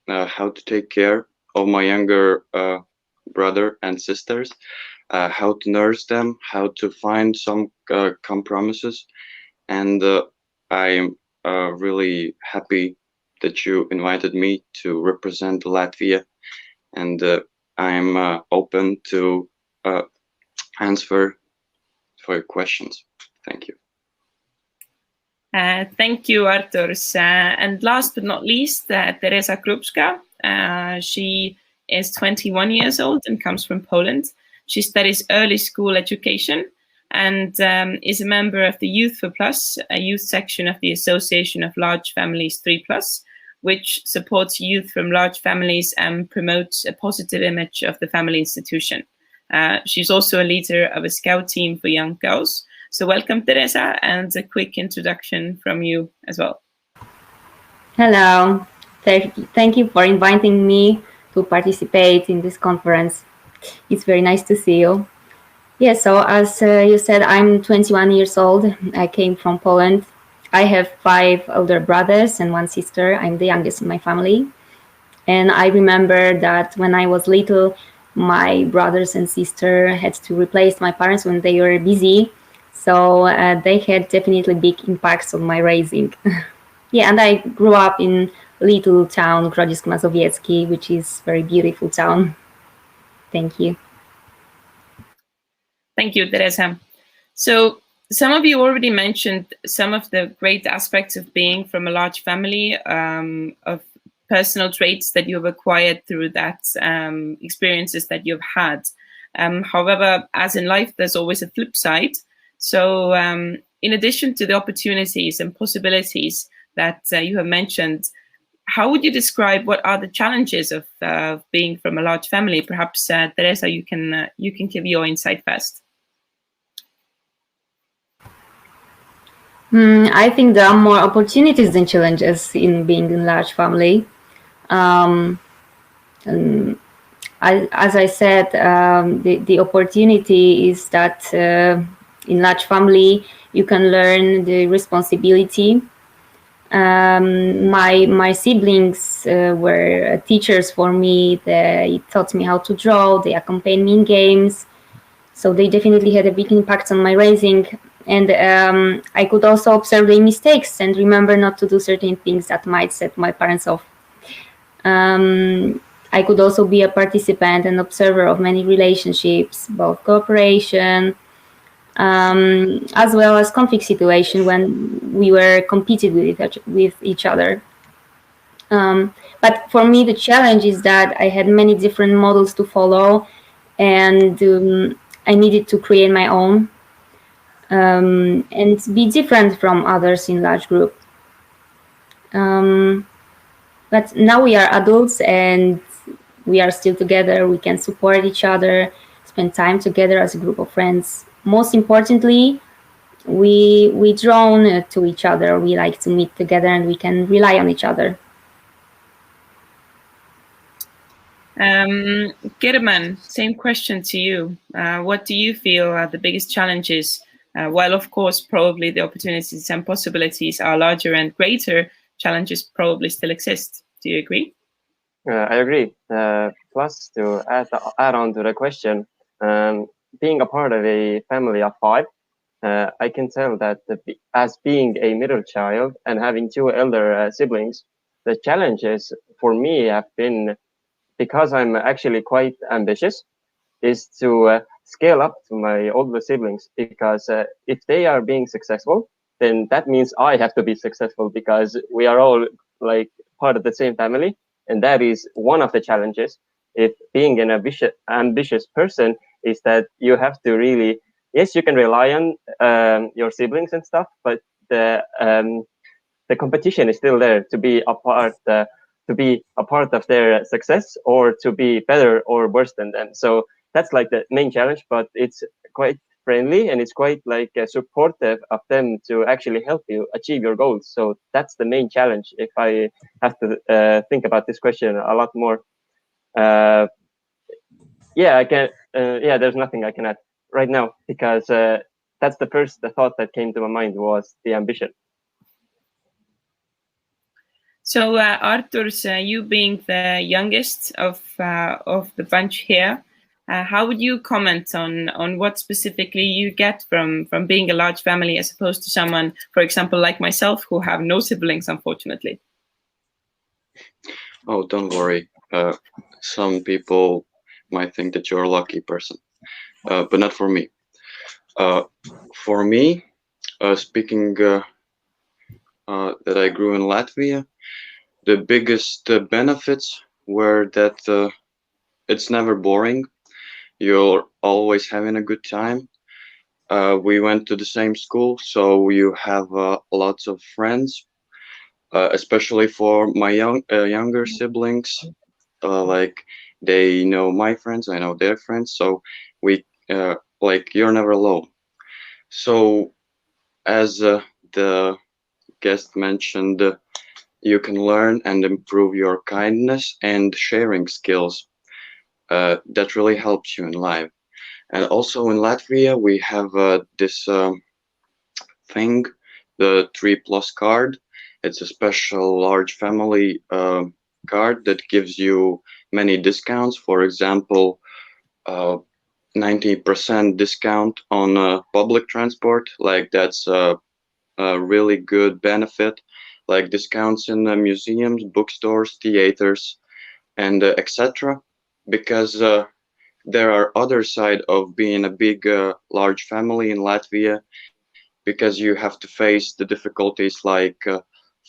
how to take care of my younger brother and sisters. How to nurse them, how to find some compromises. And I'm really happy that you invited me to represent Latvia. And I'm open to answer for your questions. Thank you. Thank you, Arturs. And last but not least, Teresa Krubska. She is 21 years old and comes from Poland. She studies early school education and is a member of the Youth for Plus, a youth section of the Association of Large Families 3+, which supports youth from large families and promotes a positive image of the family institution. She's also a leader of a scout team for young girls. So welcome, Teresa, and a quick introduction from you as well. Hello. Thank you for inviting me to participate in this conference. It's very nice to see you. Yeah, so as you said, I'm 21 years old. I came from Poland. I have 5 older brothers and 1 sister. I'm the youngest in my family. And I remember that when I was little, my brothers and sister had to replace my parents when they were busy. So they had definitely big impacts on my raising. Yeah, and I grew up in little town, Grodzisk Mazowiecki, which is a very beautiful town. Thank you. Thank you, Teresa. So some of you already mentioned some of the great aspects of being from a large family, of personal traits that you've acquired through that, experiences that you've had. However, as in life, there's always a flip side. So in addition to the opportunities and possibilities that you have mentioned, how would you describe what are the challenges of being from a large family? Perhaps, Teresa, you can give your insight first. I think there are more opportunities than challenges in being in a large family. As I said, the opportunity is that in large family you can learn the responsibility. My siblings were teachers for me. They taught me how to draw. They accompanied me in games. So they definitely had a big impact on my raising. And I could also observe their mistakes and remember not to do certain things that might set my parents off. I could also be a participant and observer of many relationships, both cooperation, as well as conflict situation when we were competing with each other. But for me, the challenge is that I had many different models to follow, and I needed to create my own and be different from others in large group. But now we are adults and we are still together. We can support each other, spend time together as a group of friends. Most importantly, we drawn to each other. We like to meet together and we can rely on each other. German, same question to you. What do you feel are the biggest challenges? While of course probably the opportunities and possibilities are larger and greater, challenges probably still exist. Do you agree? I agree. Plus, to add on to the question, being a part of a family of 5, I can tell that as being a middle child and having 2 elder siblings, the challenges for me have been, because I'm actually quite ambitious, is to scale up to my older siblings, because if they are being successful, then that means I have to be successful, because we are all like part of the same family. And that is one of the challenges. If being an ambitious person is that you have to really, yes, you can rely on your siblings and stuff, but the competition is still there to be a part of their success, or to be better or worse than them. So that's like the main challenge, but it's quite friendly and it's quite like supportive of them to actually help you achieve your goals. So that's the main challenge. If I have to think about this question a lot more, yeah, I can. Yeah, there's nothing I can add right now, because that's the thought that came to my mind was the ambition. So Artur, you being the youngest of the bunch here, how would you comment on what specifically you get from being a large family as opposed to someone, for example, like myself, who have no siblings, unfortunately? Oh, don't worry. Some people might think that you're a lucky person, but not for me. For me, speaking that I grew in Latvia, the biggest benefits were that it's never boring. You're always having a good time. We went to the same school, so you have lots of friends, especially for my younger siblings. Like, they know my friends, I know their friends, so we like, you're never alone. So as the guest mentioned, you can learn and improve your kindness and sharing skills. That really helps you in life. And also in Latvia, we have this thing the 3+ card. It's a special large family card that gives you many discounts. For example, 90% discount on public transport. Like that's a really good benefit. Like discounts in museums, bookstores, theaters, and etc. Because there are other side of being a big, large family in Latvia, because you have to face the difficulties like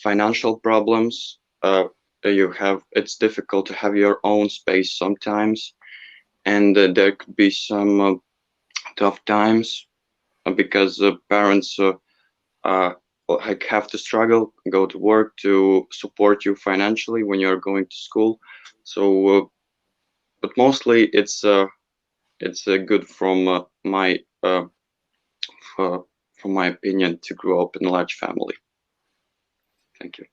financial problems. It's difficult to have your own space sometimes, and there could be some tough times because parents have to struggle, go to work to support you financially when you're going to school. So, but mostly it's good from my opinion to grow up in a large family. Thank you.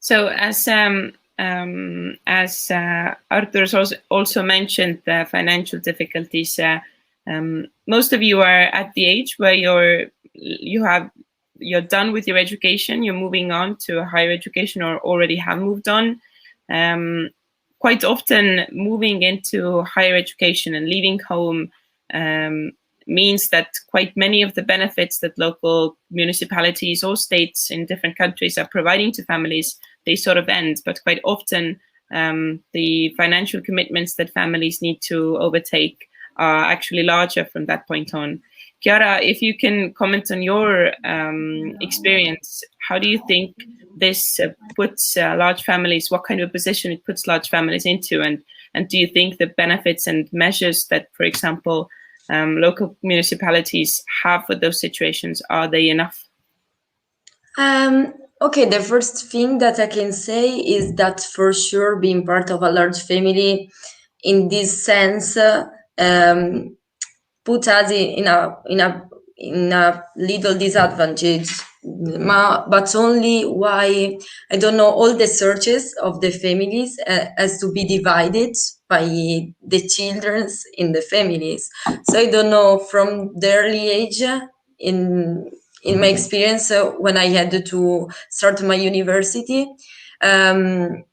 So as Artur's also mentioned the financial difficulties, most of you are at the age where you're done with your education, you're moving on to a higher education or already have moved on. Quite often moving into higher education and leaving home means that quite many of the benefits that local municipalities or states in different countries are providing to families, they sort of end. But quite often the financial commitments that families need to overtake are actually larger from that point on. Chiara, if you can comment on your experience, how do you think this puts large families, what kind of position it puts large families into? And do you think the benefits and measures that, for example, local municipalities have for those situations, are they enough? Okay, the first thing that I can say is that for sure being part of a large family in this sense put us in a little disadvantage, but only why I don't know, all the searches of the families has to be divided by the children in the families. So I don't know, from the early age in my experience when I had to start my university, I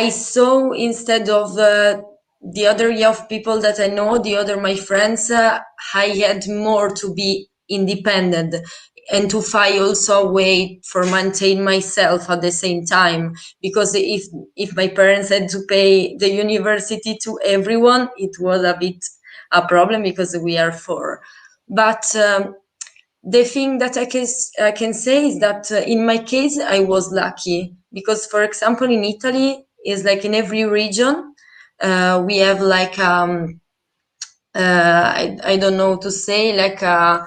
saw, instead of the other young people that I know, the other my friends, I had more to be independent and to find also a way for maintain myself at the same time. Because if my parents had to pay the university to everyone, it was a bit a problem because we are 4. But the thing that I can say is that in my case, I was lucky because, for example, in Italy, is like in every region, we have like I don't know to say, like a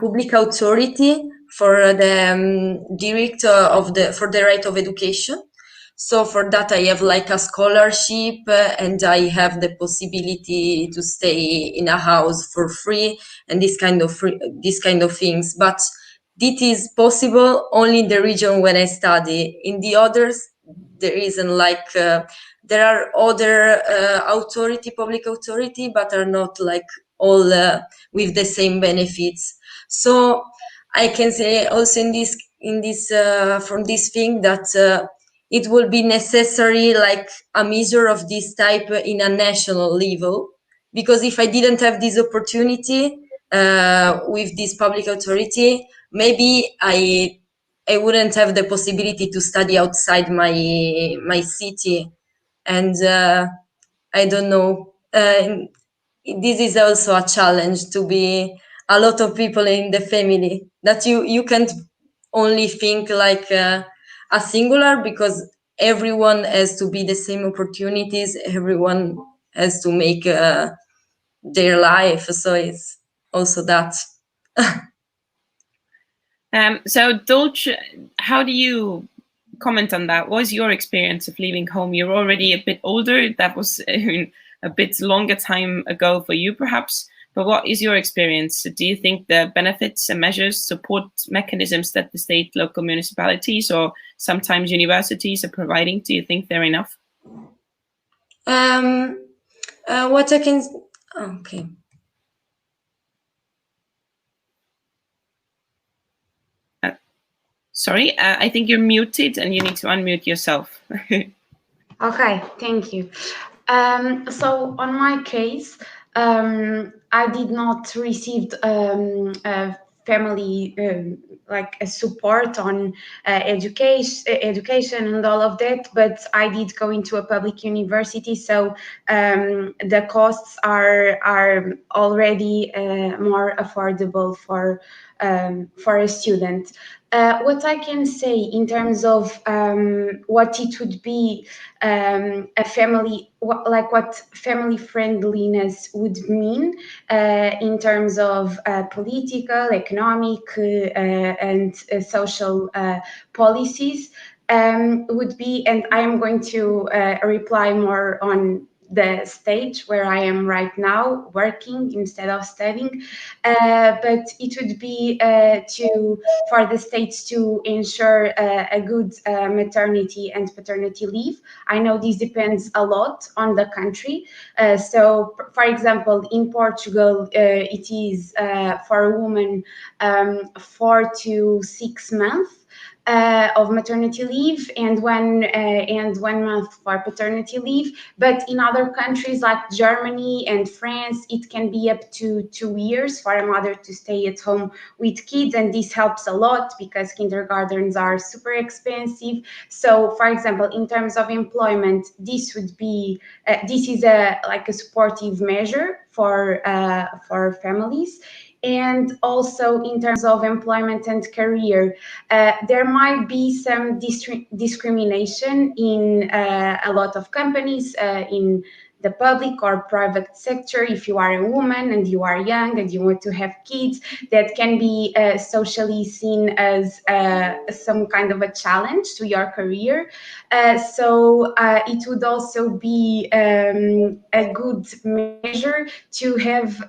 public authority for the director for the right of education. So for that, I have like a scholarship and I have the possibility to stay in a house for free and this kind of things. But this is possible only in the region when I study. In the others, there isn't like, there are other public authority, but are not like all with the same benefits. So I can say also in this from this thing that it will be necessary like a measure of this type in a national level, because if I didn't have this opportunity with this public authority, maybe I wouldn't have the possibility to study outside my city. And I don't know, this is also a challenge to be a lot of people in the family, that you can't only think like a singular, because everyone has to be the same opportunities, everyone has to make their life, so it's also that. So Dolce, how do you comment on that? What was your experience of leaving home? You're already a bit older, that was a bit longer time ago for you perhaps, but what is your experience? Do you think the benefits and measures, support mechanisms that the state, local municipalities, or sometimes universities are providing, do you think they're enough? What I can, okay. Sorry, I think you're muted and you need to unmute yourself. Okay, thank you. So on my case, I did not receive family like a support on education and all of that, but I did go into a public university, so the costs are already more affordable for a student. What I can say in terms of what it would be a family, what family friendliness would mean in terms of political, economic, and social policies would be, and I am going to reply more on the stage where I am right now, working instead of studying, but it would be for the states to ensure a good maternity and paternity leave. I know this depends a lot on the country. So, for example, in Portugal, it is for a woman 4 to 6 months. Of maternity leave and 1 month for paternity leave, but in other countries like Germany and France, it can be up to 2 years for a mother to stay at home with kids, and this helps a lot because kindergartens are super expensive. So, for example, in terms of employment, this would be this is a supportive measure for families. And also in terms of employment and career, there might be some discrimination in a lot of companies in the public or private sector. If you are a woman and you are young and you want to have kids, that can be socially seen as some kind of a challenge to your career. So it would also be a good measure to have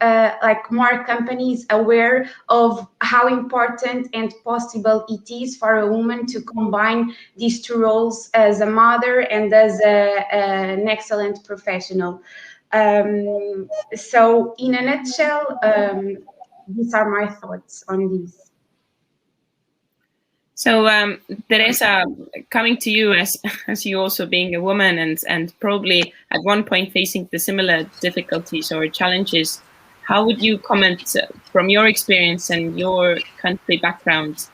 more companies aware of how important and possible it is for a woman to combine these two roles as a mother and as an excellent professional. So in a nutshell, these are my thoughts on this. So, Teresa, coming to you as you also being a woman and probably at one point facing the similar difficulties or challenges, how would you comment from your experience and your country background,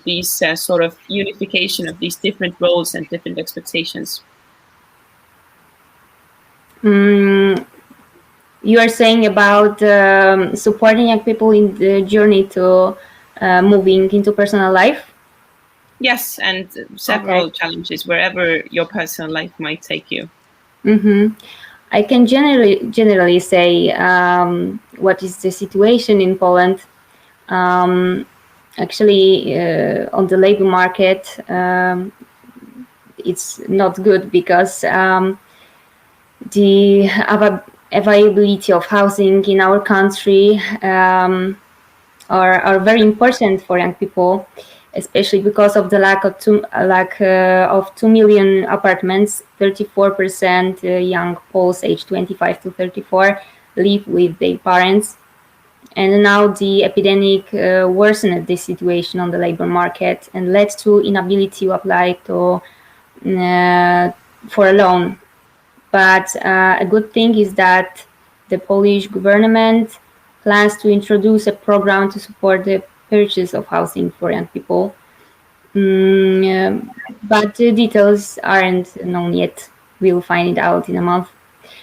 these sort of unification of these different roles and different expectations? You are saying about supporting young people in the journey to moving into personal life? Yes, and several challenges wherever your personal life might take you. I can generally say what is the situation in Poland. Actually, on the labor market, it's not good because the availability of housing in our country are very important for young people, especially because of the lack of 2 million apartments. 34% young Poles aged 25 to 34 live with their parents. And now the epidemic worsened the situation on the labor market and led to inability to apply for a loan. But a good thing is that the Polish government plans to introduce a program to support the purchase of housing for young people. But the details aren't known yet. We'll find it out in a month.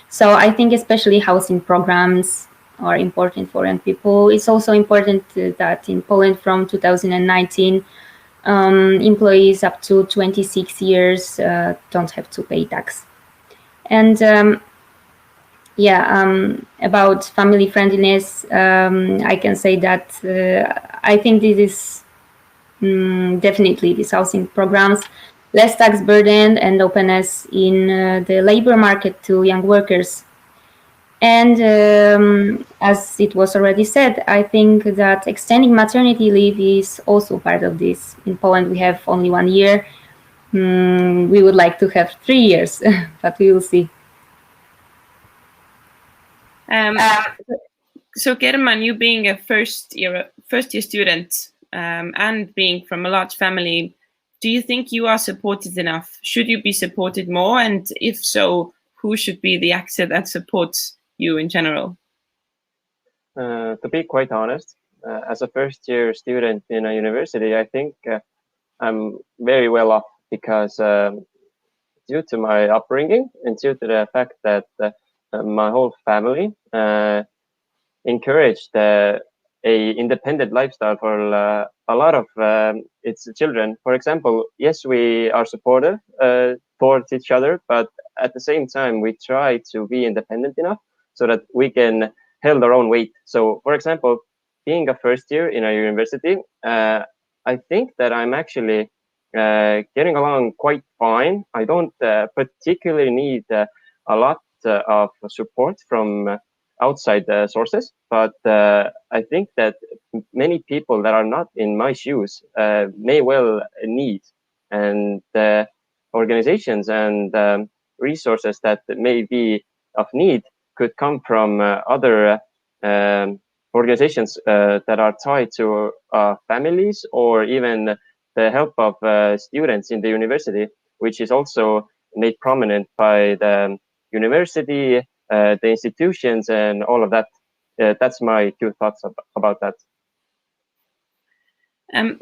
So I think especially housing programs are important for young people. It's also important that in Poland from 2019, employees up to 26 years don't have to pay tax. And about family friendliness, I can say that I think this is definitely these housing programs, less tax burden and openness in the labor market to young workers. And as it was already said, I think that extending maternity leave is also part of this. In Poland, we have only 1 year. We would like to have 3 years, but we will see. So German, you being a first year student, and being from a large family, do you think you are supported enough? Should you be supported more? And if so, who should be the actor that supports you in general? To be quite honest, as a first-year student in a university, I think I'm very well off because due to my upbringing and due to the fact that my whole family encouraged a independent lifestyle for a lot of its children. For example, yes, we are supportive towards each other, but at the same time, we try to be independent enough so that we can hold our own weight. So, for example, being a first year in a university, I think that I'm actually getting along quite fine. I don't particularly need a lot of support from outside sources, but I think that many people that are not in my shoes may well need, and organizations and resources that may be of need could come from other organizations that are tied to families, or even the help of students in the university, which is also made prominent by the university, the institutions, and all of that. That's my two thoughts about that.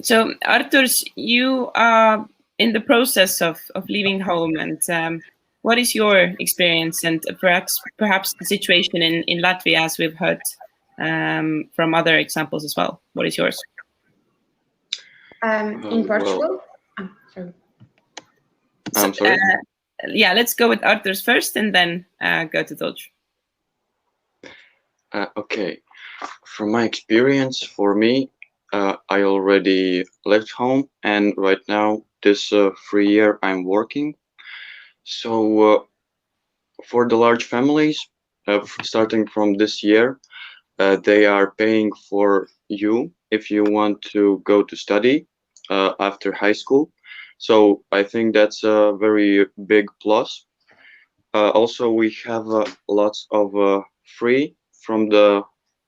So, Arturs, you are in the process of leaving home, and what is your experience, and perhaps the situation in Latvia, as we've heard from other examples as well? What is yours? In Portugal? Well, I'm sorry? Yeah, let's go with Arturs first and then go to Dolce. Okay, from my experience, for me, I already left home, and right now, this free year, I'm working. So for the large families, starting from this year, they are paying for you if you want to go to study after high school. So I think that's a very big plus. Also, we have lots of free from the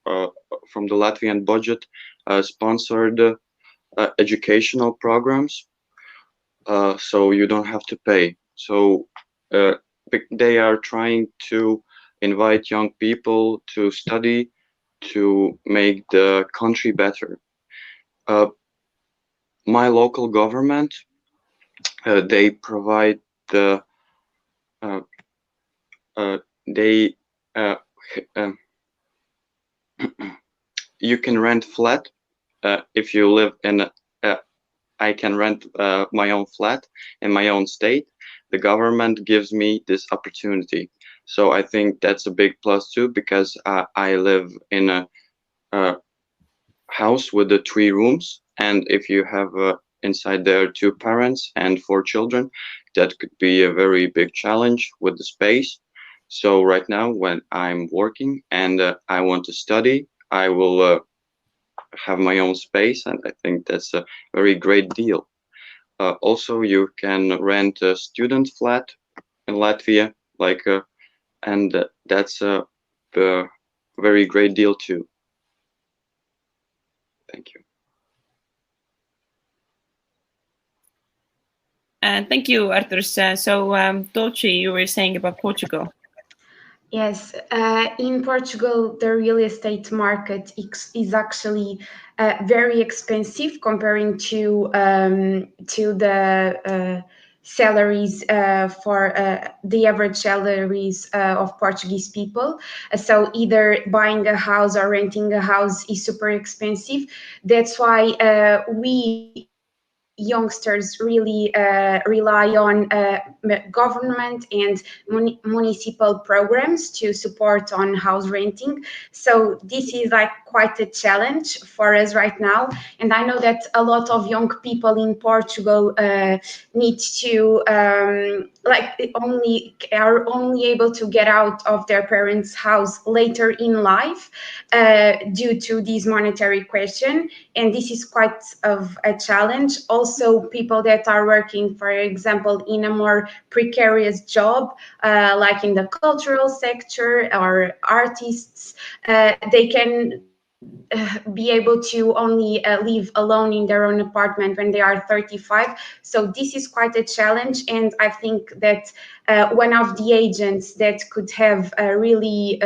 Latvian budget sponsored educational programs. So you don't have to pay. So they are trying to invite young people to study, to make the country better. My local government, they provide the you can rent flat if you live in I can rent my own flat in my own state. The government gives me this opportunity. So I think that's a big plus too, because I live in a house with the 3 rooms, and if you have inside there 2 parents and 4 children, that could be a very big challenge with the space. So right now, when I'm working and I want to study, I will have my own space, and I think that's a very great deal. Also, you can rent a student flat in Latvia, and that's a very great deal too. Thank you. Thank you, Arturs. So, Dolce, you were saying about Portugal. Yes, in Portugal, the real estate market is actually very expensive comparing to the salaries for the average salaries of Portuguese people. So either buying a house or renting a house is super expensive. That's why we youngsters really rely on government and municipal programs to support on house renting. So this is like quite a challenge for us right now. And I know that a lot of young people in Portugal need to are only able to get out of their parents' house later in life due to this monetary question. And this is quite of a challenge. Also, people that are working, for example, in a more precarious job, like in the cultural sector or artists, they can be able to only live alone in their own apartment when they are 35. So this is quite a challenge, and I think that one of the agents that could have a really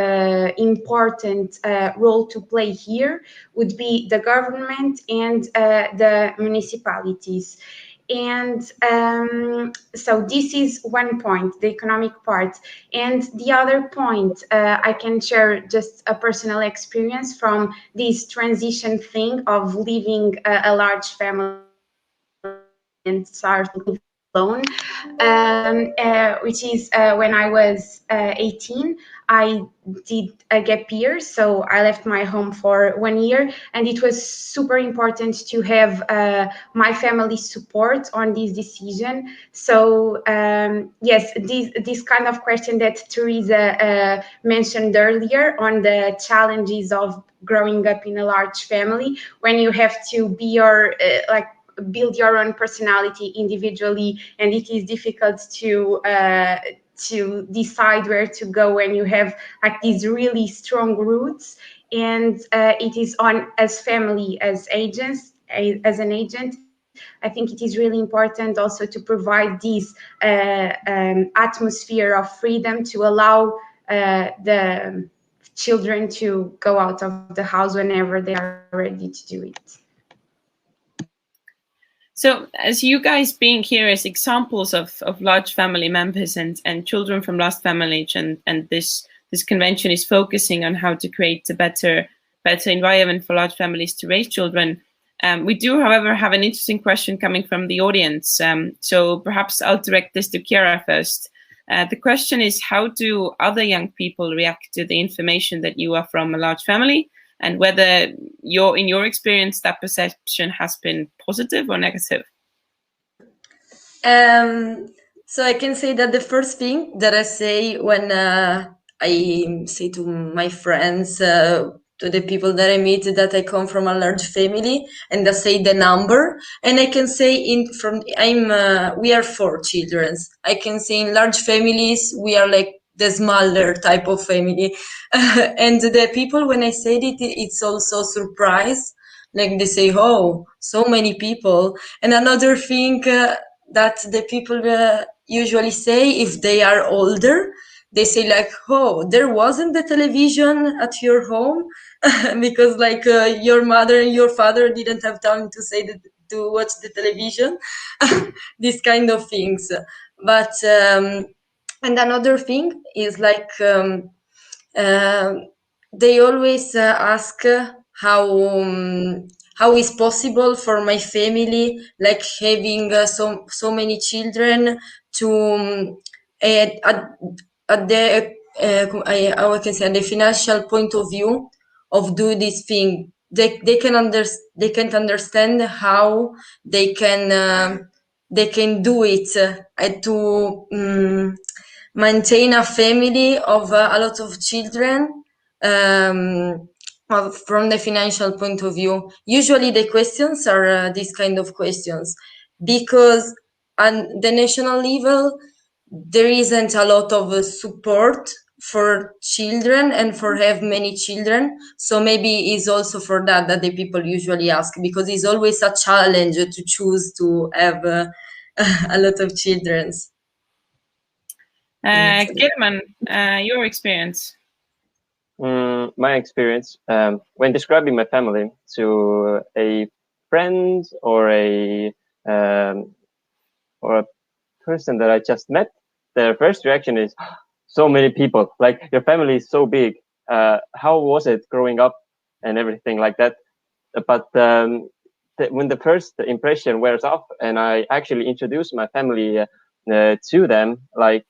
important role to play here would be the government and the municipalities. And so this is one point, the economic part. And the other point, I can share just a personal experience from this transition thing of living a large family and starting alone, which is when I was 18, I did a gap year. So I left my home for 1 year, and it was super important to have my family's support on this decision. So yes, this kind of question that Teresa mentioned earlier on the challenges of growing up in a large family, when you have to be your build your own personality individually, and it is difficult to decide where to go when you have like these really strong roots. And it is on as family, as agents, as an agent, I think it is really important also to provide this atmosphere of freedom to allow the children to go out of the house whenever they are ready to do it. So as you guys being here as examples of large family members and children from large families, and this convention is focusing on how to create a better environment for large families to raise children. We do, however, have an interesting question coming from the audience. So perhaps I'll direct this to Chiara first. The question is, how do other young people react to the information that you are from a large family, and whether in your experience that perception has been positive or negative? So I can say that the first thing that I say when I say to my friends, to the people that I meet, that I come from a large family, and I say the number, and I can say we are 4 children. I can say in large families we are like the smaller type of family, and the people, when I said it, it's also surprise, like they say, oh, so many people. And another thing that the people usually say, if they are older, they say like, oh, there wasn't the television at your home, because like your mother and your father didn't have time to say that, to watch the television, these kind of things. But and another thing is like they always ask how is possible for my family, like having so many children, to at the I can say, at the financial point of view of do this thing. They can't understand how they can do it to maintain a family of a lot of children. From the financial point of view, usually the questions are these kind of questions, because on the national level there isn't a lot of support for children and for have many children. So maybe it's also for that the people usually ask, because it's always a challenge to choose to have a lot of children. German, your experience? My experience when describing my family to a friend or a person that I just met, their first reaction is, so many people, like your family is so big. How was it growing up and everything like that? But when the first impression wears off and I actually introduce my family to them, like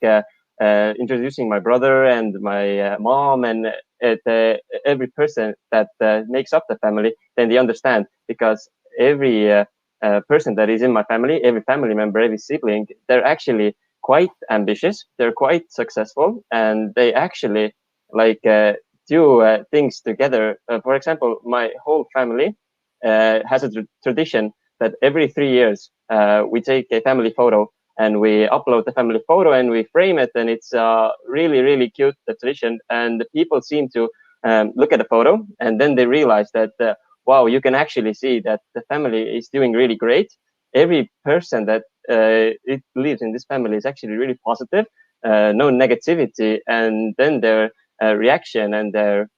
introducing my brother and my mom and every person that makes up the family, then they understand, because every person that is in my family, every family member, every sibling, they're actually quite ambitious, they're quite successful, and they actually like do things together. For example, my whole family has a tradition that every 3 years we take a family photo and we upload the family photo and we frame it, and it's really, really cute, the tradition. And the people seem to look at the photo, and then they realize that, wow, you can actually see that the family is doing really great. Every person that it lives in this family is actually really positive, no negativity, and then their reaction and their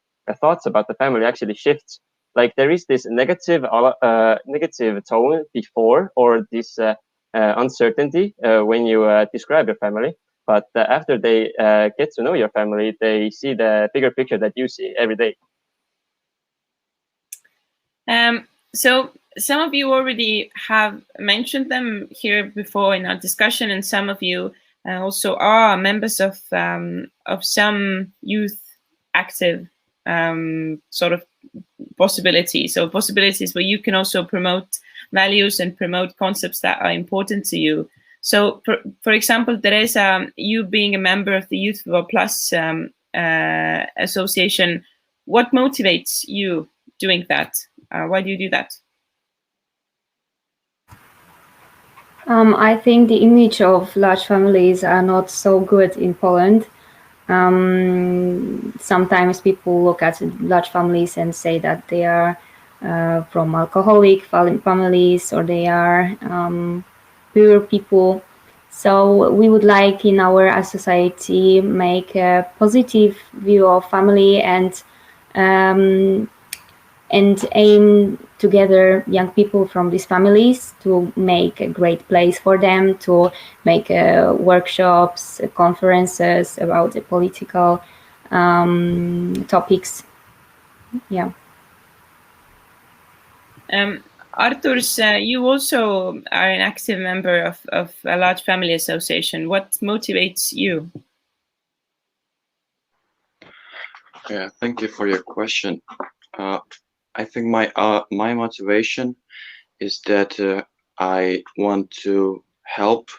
thoughts about the family actually shifts. Like there is this negative tone before, or this uncertainty when you describe your family. But after they get to know your family, they see the bigger picture that you see every day. So some of you already have mentioned them here before in our discussion, and some of you also are members of some youth active sort of possibilities, or possibilities where you can also promote values and promote concepts that are important to you. So, for example, Teresa, you being a member of the Youth for Plus association, what motivates you doing that? Why do you do that? I think the image of large families are not so good in Poland. Sometimes people look at large families and say that they are from alcoholic families, or they are poor people. So we would like in our society make a positive view of family and aim together young people from these families to make a great place for them, to make workshops, conferences about the political topics. Yeah. Arturs, you also are an active member of a large family association. What motivates you? Yeah, thank you for your question. I think my motivation is that I want to help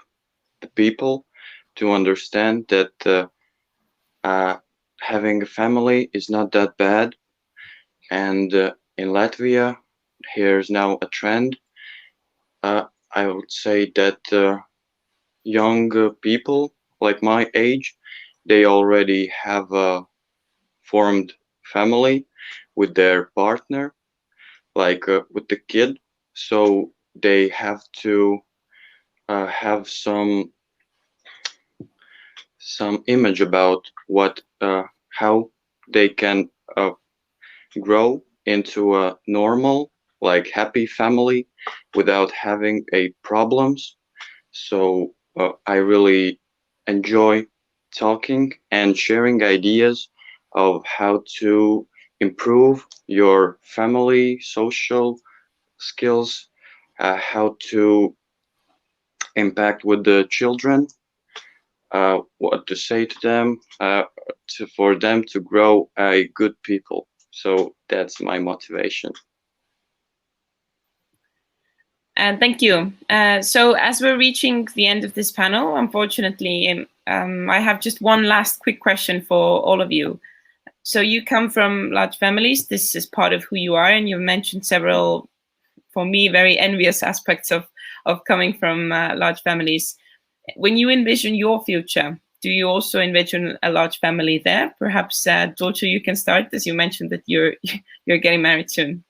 the people to understand that having a family is not that bad. And in Latvia, here's now a trend. I would say that young people like my age, they already have a formed family with their partner, like with the kid. So they have to have some image about what how they can grow into a normal, like happy family without having problems. So I really enjoy talking and sharing ideas of how to improve your family social skills, how to impact with the children, what to say to them, for them to grow good people. So that's my motivation. Thank you. So as we're reaching the end of this panel, unfortunately, I have just one last quick question for all of you. So you come from large families. This is part of who you are, and you've mentioned several, for me, very envious aspects of coming from large families. When you envision your future, do you also envision a large family there? Perhaps, Dolce, you can start, as you mentioned that you're getting married soon.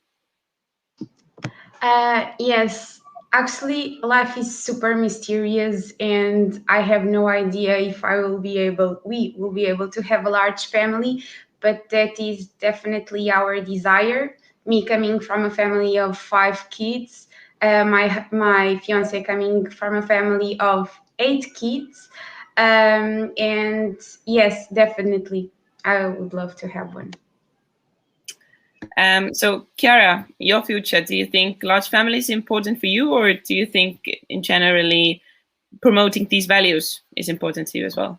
Yes, actually, life is super mysterious, and I have no idea if we will be able to have a large family, but that is definitely our desire. Me coming from a family of 5 kids, my fiance coming from a family of 8 kids, and yes, definitely, I would love to have one. So, Chiara, your future, do you think large family is important for you, or do you think in generally promoting these values is important to you as well?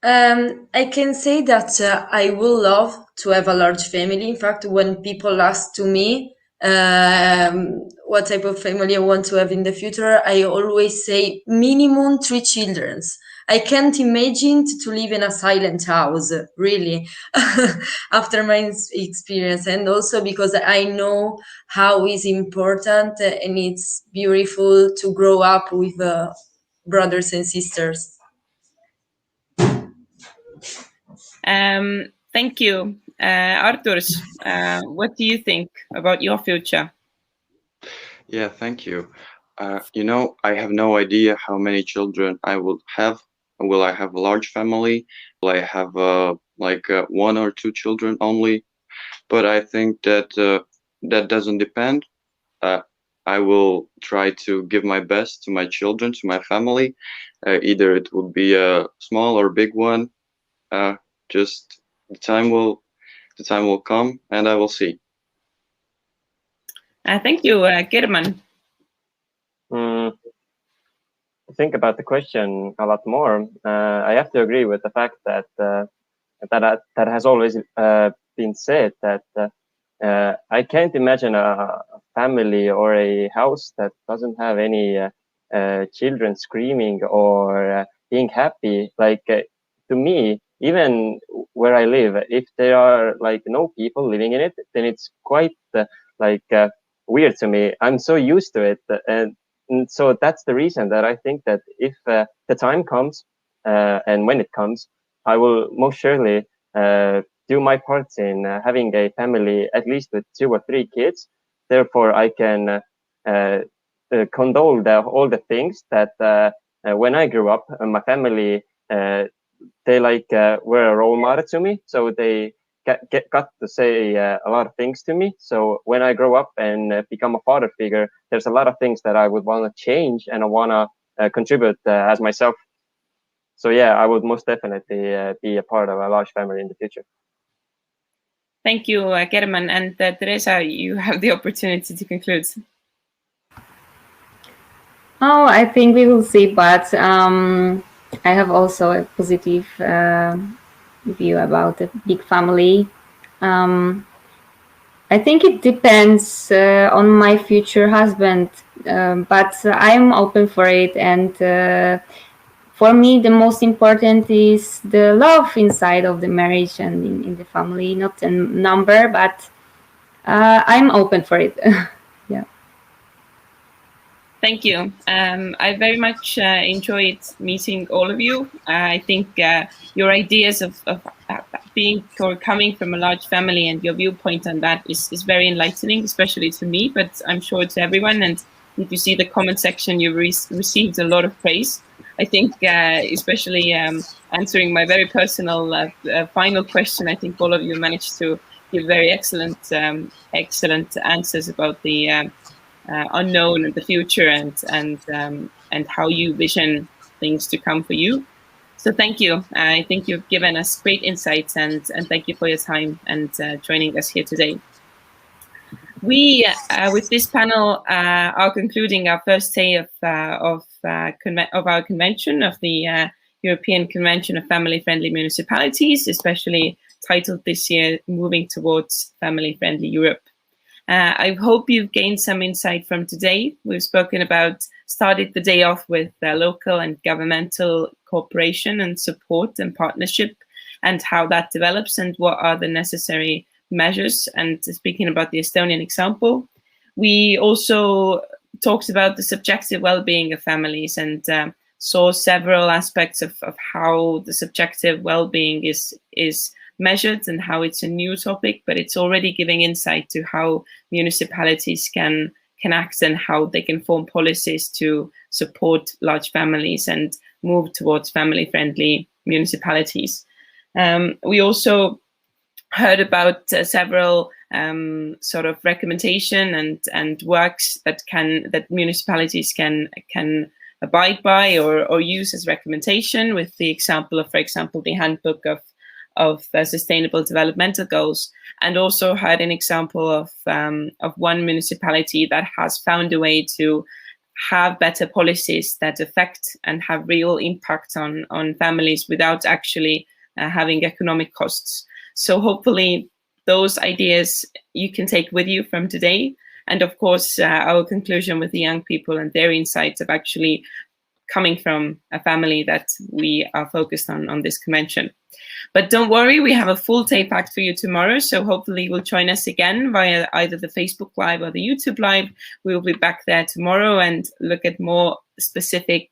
I can say that I would love to have a large family. In fact, when people ask to me what type of family I want to have in the future, I always say minimum 3 children. I can't imagine to live in a silent house, really, after my experience. And also because I know how it's important and it's beautiful to grow up with brothers and sisters. Thank you. Arturs, what do you think about your future? Yeah, thank you. You know, I have no idea how many children I will have. Will I have a large family? Will I have like 1 or 2 children only? But I think that that doesn't depend. I will try to give my best to my children, to my family. Either it will be a small or big one. Just the time will come, and I will see. Thank you, German. Think about the question a lot more. I have to agree with the fact that that has always been said, that I can't imagine a family or a house that doesn't have any children screaming or being happy. Like to me, even where I live, if there are like no people living in it, then it's quite weird to me. I'm so used to it, and so that's the reason that I think that if the time comes, and when it comes, I will most surely do my parts in having a family, at least with 2 or 3 kids. Therefore, I can condole all the things that when I grew up, my family, they were a role model to me. So they got to say a lot of things to me. So when I grow up and become a father figure, there's a lot of things that I would want to change and I want to contribute as myself. So yeah, I would most definitely be a part of a large family in the future. Thank you, German. And Teresa, you have the opportunity to conclude. Oh, I think we will see, but I have also a positive view about a big family. I think it depends on my future husband, but I'm open for it. And for me, the most important is the love inside of the marriage and in the family, not a number, but I'm open for it. Yeah. Thank you. I very much enjoyed meeting all of you. I think your ideas of being or coming from a large family and your viewpoint on that is very enlightening, especially to me, but I'm sure to everyone. And if you see the comment section, you received a lot of praise. I think especially answering my very personal final question, I think all of you managed to give very excellent answers about the unknown and the future and how you vision things to come for you. So thank you. I think you've given us great insights and thank you for your time and joining us here today. We, with this panel, are concluding our first day of our convention, of the European Convention of Family-Friendly Municipalities, especially titled this year, Moving Towards Family-Friendly Europe. I hope you've gained some insight from today. We've started the day off with local and governmental cooperation and support and partnership and how that develops and what are the necessary measures. And speaking about the Estonian example, we also talked about the subjective well-being of families and saw several aspects of how the subjective well-being is measured and how it's a new topic, but it's already giving insight to how municipalities can act and how they can form policies to support large families and move towards family-friendly municipalities. We also heard about several sort of recommendation and works that municipalities can abide by or use as recommendation, with the example of, for example, the handbook of sustainable developmental goals, and also had an example of one municipality that has found a way to have better policies that affect and have real impact on families without actually having economic costs. So hopefully those ideas you can take with you from today. And of course, our conclusion with the young people and their insights of actually coming from a family that we are focused on this convention. But don't worry, we have a full day packed for you tomorrow. So hopefully you'll join us again via either the Facebook Live or the YouTube Live. We will be back there tomorrow and look at more specific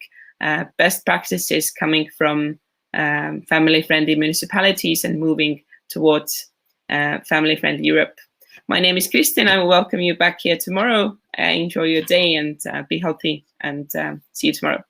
best practices coming from family-friendly municipalities and moving towards family-friendly Europe. My name is Kristin. I will welcome you back here tomorrow. Enjoy your day and be healthy, and see you tomorrow.